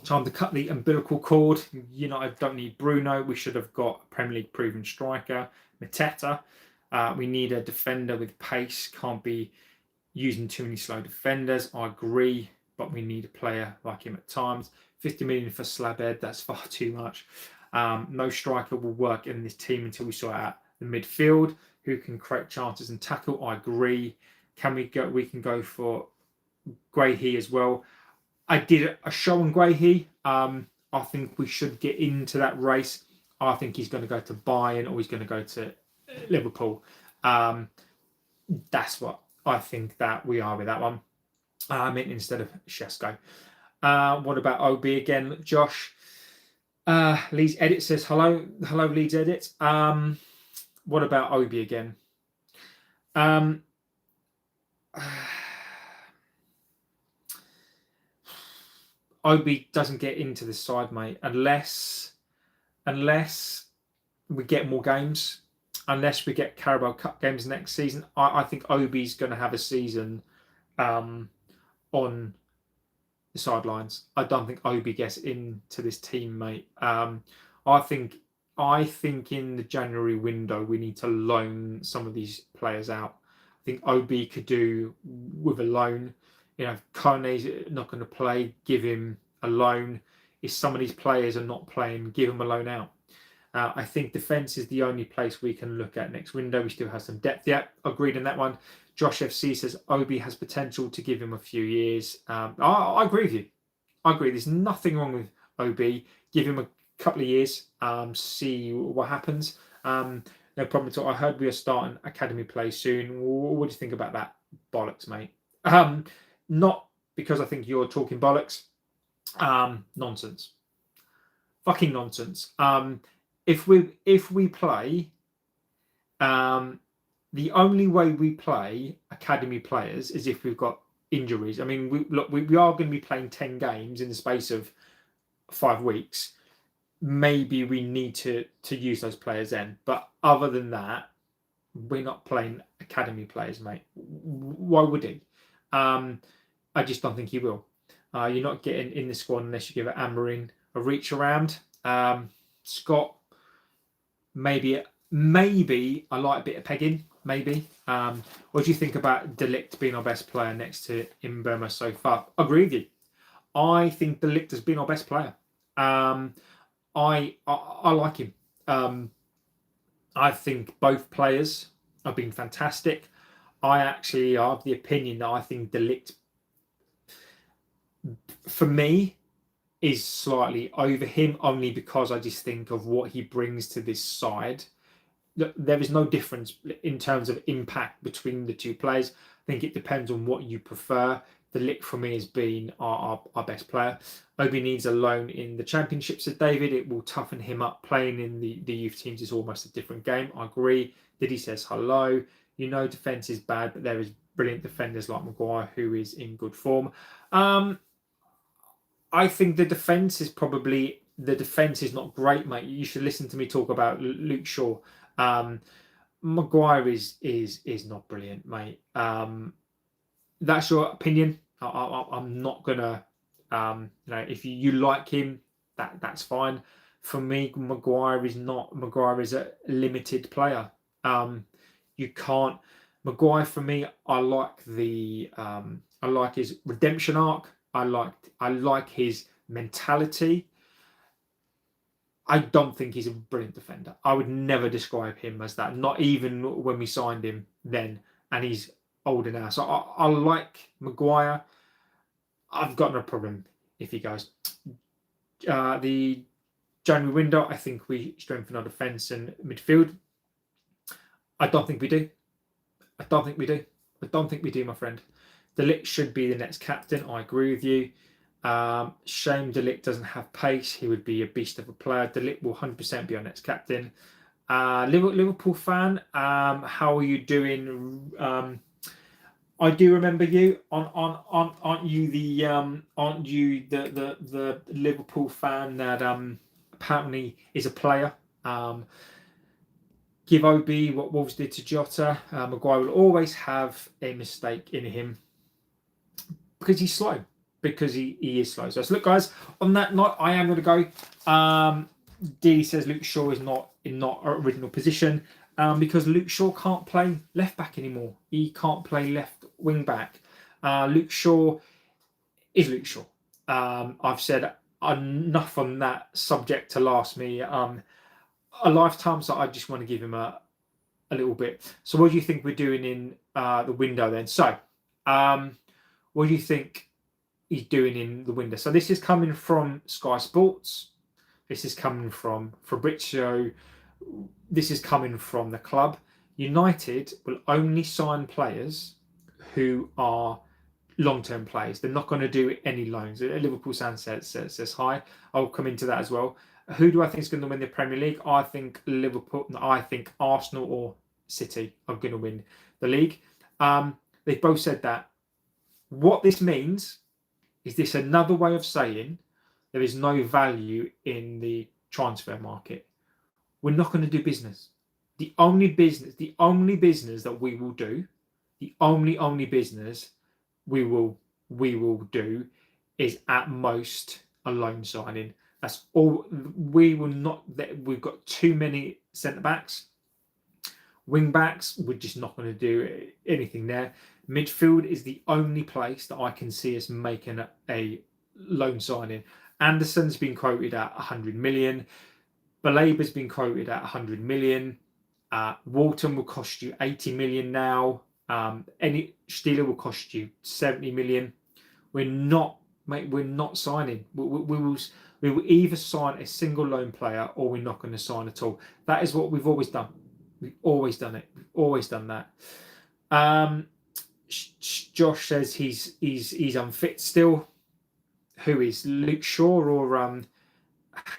to cut the umbilical cord. I don't need Bruno. We should have got a Premier League proven striker, Mateta. We need a defender with pace. Can't be using too many slow defenders. I agree, but we need a player like him at times. 50 million for Slabhead, that's far too much. No striker will work in this team until we sort out the midfield, who can create chances and tackle. I agree. We can go for Guehi as well. I did a show on Guehi. I think we should get into that race. I think he's going to go to Bayern or he's going to go to Liverpool. That's what I think that we are with that one. Instead of Shesko. What about OB again, Josh? Leeds Edit says hello Leeds Edit. What about OB again? OB doesn't get into this side, mate, unless we get more games, unless we get Carabao Cup games next season. I think OB's going to have a season on the sidelines. I don't think OB gets into this team, mate. I think in the January window we need to loan some of these players out. I think OB could do with a loan. If Kone's not going to play, give him a loan. If some of these players are not playing, give him a loan out. I think defence is the only place we can look at next window. We still have some depth. Yeah, agreed on that one. Josh FC says OB has potential to give him a few years. I agree with you. I agree. There's nothing wrong with OB. Give him a couple of years. See what happens. No problem at all. I heard we are starting academy play soon. What do you think about that? Bollocks, mate. Not because I think you're talking bollocks. Nonsense. Fucking nonsense. If we play, the only way we play academy players is if we've got injuries. I mean, we are going to be playing 10 games in the space of 5 weeks. Maybe we need to use those players then. But other than that, we're not playing academy players, mate. Why would he? I just don't think he will. You're not getting in the squad unless you give Amorin a reach around. Scott, maybe I like a bit of pegging. Maybe. What do you think about De Ligt being our best player next to Mbeumo so far? I agree with you. I think De Ligt has been our best player. I like him. I think both players have been fantastic. I actually have the opinion that I think De Ligt, for me, is slightly over him, only because I just think of what he brings to this side. There is no difference in terms of impact between the two players. I think it depends on what you prefer. De Ligt for me has been our best player. Obi needs a loan in the Championship, said David. It will toughen him up. Playing in the youth teams is almost a different game. I agree. Diddy says hello. Defence is bad, but there is brilliant defenders like Maguire who is in good form. I think the defence is not great, mate. You should listen to me talk about Luke Shaw. Maguire is not brilliant, mate. That's your opinion. I'm not gonna, if you like him, that's fine. For me, Maguire is a limited player. You can't. Maguire for me, I like his redemption arc. I like his mentality. I don't think he's a brilliant defender. I would never describe him as that. Not even when we signed him then, and he's older now. So I like Maguire. I've got no problem if he goes. The January window, I think we strengthen our defence and midfield. I don't think we do. I don't think we do, my friend. De Ligt should be the next captain. I agree with you. Shame De Ligt doesn't have pace. He would be a beast of a player. De Ligt will 100% be our next captain. Liverpool fan, how are you doing? I do remember you. Aren't you the Liverpool fan that apparently is a player? Give OB what Wolves did to Jota. Maguire will always have a mistake in him because he's slow. Because he is slow. So look, guys, on that note, I am going to go. D says Luke Shaw is not in original position because Luke Shaw can't play left back anymore. He can't play left wing back. Luke Shaw is Luke Shaw. I've said enough on that subject to last me a lifetime, so I just want to give him a little bit. So what do you think we're doing in the window then? So what do you think he's doing in the window? So this is coming from Sky Sports. This is coming from Fabrizio. This is coming from the club. United will only sign players who are long-term players. They're not going to do any loans. Liverpool fan says hi. I'll come into that as well. Who do I think is going to win the Premier League? I think Liverpool. I think Arsenal or City are going to win the league. They've both said that. What this means is this another way of saying there is no value in the transfer market. We're not going to do business. The only business that we will do, the only business we will do is at most a loan signing. That's all. We will not. We've got too many centre backs, wing backs. We're just not going to do anything there. Midfield is the only place that I can see us making a loan signing. Anderson's been quoted at 100 million. Balaba's been quoted at 100 million. Walton will cost you 80 million now. Any Steeler will cost you 70 million. We're not signing. We will either sign a single loan player or we're not going to sign at all. That is what we've always done. We've always done it. We've always done that. Josh says he's unfit still. Who is Luke Shaw or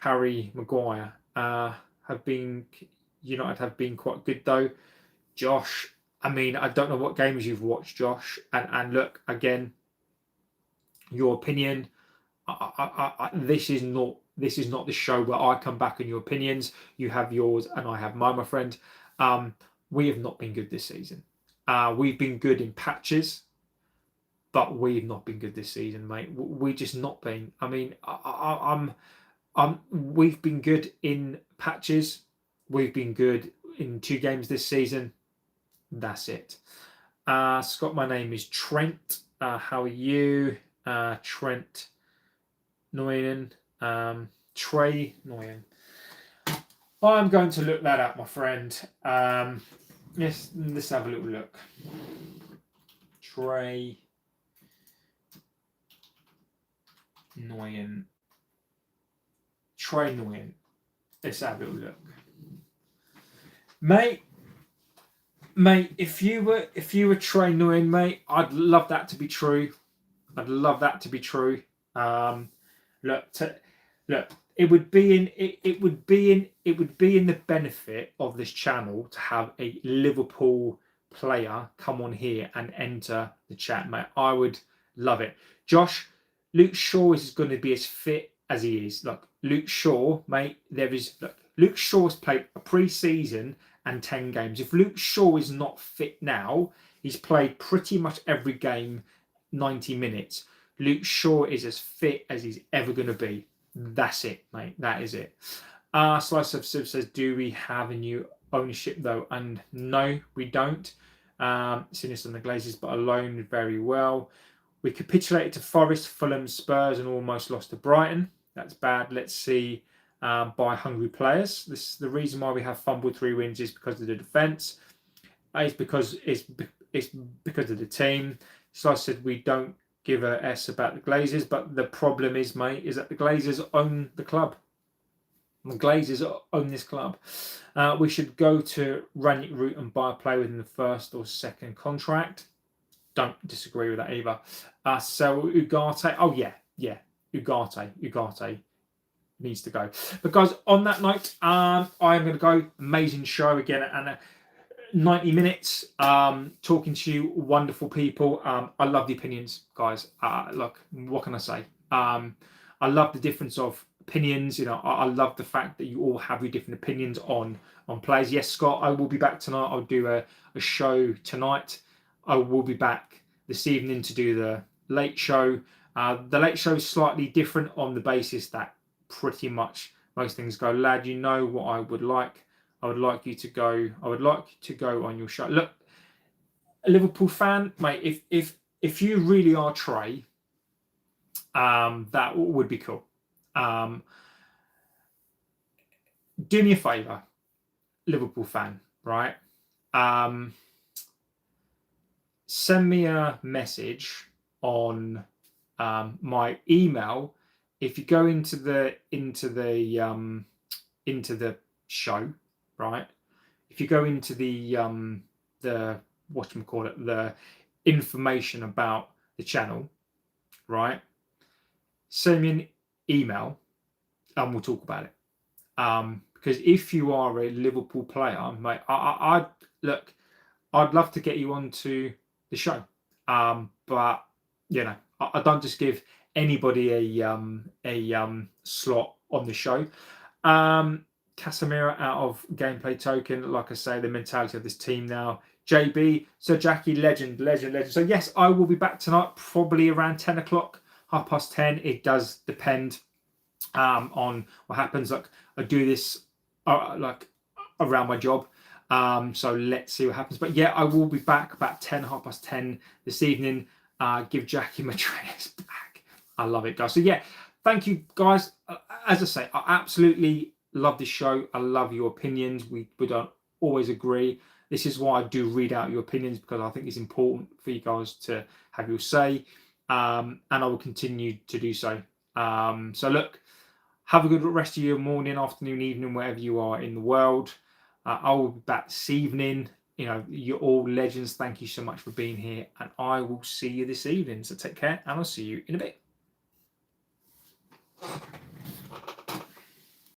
Harry Maguire? United have been quite good though. Josh, I mean, I don't know what games you've watched, Josh. And look, again, your opinion. This is not the show where I come back on your opinions. You have yours and I have mine, my friend. We have not been good this season. We've been good in patches, but we've not been good this season, mate. We've just not been. I mean, we've been good in patches. We've been good in 2 games this season. That's it. Scott, my name is Trent. How are you? Trent Noyen. Trey Noyen. I'm going to look that up, my friend. Yes, let's have a little look. Trey Noyen. Trey Noyen. Let's have a little look. Mate, if you were Trey Noyen, mate, I'd love that to be true. I'd love that to be true. Look, it would be in the benefit of this channel to have a Liverpool player come on here and enter the chat, mate. I would love it. Josh, Luke Shaw is going to be as fit as he is. Look, Luke Shaw, mate, Luke Shaw's played a pre-season and 10 games. If Luke Shaw is not fit now, he's played pretty much every game 90 minutes. Luke Shaw is as fit as he's ever going to be. That's it, mate. That is it. Slice of Sib says, do we have a new ownership though? And no, we don't. Seen this on the Glazers, but alone very well. We capitulated to Forest, Fulham, Spurs, and almost lost to Brighton. That's bad. Let's see. By hungry players. This is the reason why we have fumbled 3 wins is because of the defence. It's because of the team. So I said we don't give a S about the Glazers, but the problem is, mate, is that the Glazers own the club. The Glazers own this club. We should go to Ranić route and buy a player within the first or second contract. Don't disagree with that either. So Ugarte. Oh yeah. Ugarte needs to go. But guys, on that note, I am going to go. Amazing show again, and 90 minutes talking to you, wonderful people. I love the opinions, guys. Look, what can I say? I love the difference of opinions. I love the fact that you all have your different opinions on players. Yes, Scott, I will be back tonight. I'll do a show tonight. I will be back this evening to do the late show. The late show is slightly different on the basis that pretty much most things go. Lad, you know what I would like. I would like you to go. I would like to go on your show. Look, a Liverpool fan, mate. If you really are Trey, that would be cool. Do me a favour, Liverpool fan, right? Send me a message on my email. If you go into the show, right? If you go into the whatchamacallit, the information about the channel, right? Send me an email and we'll talk about it. Because if you are a Liverpool player, mate, I'd love to get you onto the show. But I don't just give anybody a slot on the show. Casemiro out of gameplay token. Like I say, the mentality of this team now. JB, Sir Jackie, legend. So yes, I will be back tonight, probably around 10 o'clock, 10:30. It does depend on what happens. Like I do this around my job. So let's see what happens. But yeah, I will be back about 10:30 this evening. Give Jackie Matreas back. I love it, guys. So yeah, thank you, guys. As I say, I absolutely love this show. I love your opinions. We don't always agree. This is why I do read out your opinions, because I think it's important for you guys to have your say. And I will continue to do so. So look, have a good rest of your morning, afternoon, evening, wherever you are in the world. I will be back this evening. You're all legends. Thank you so much for being here. And I will see you this evening. So take care, and I'll see you in a bit.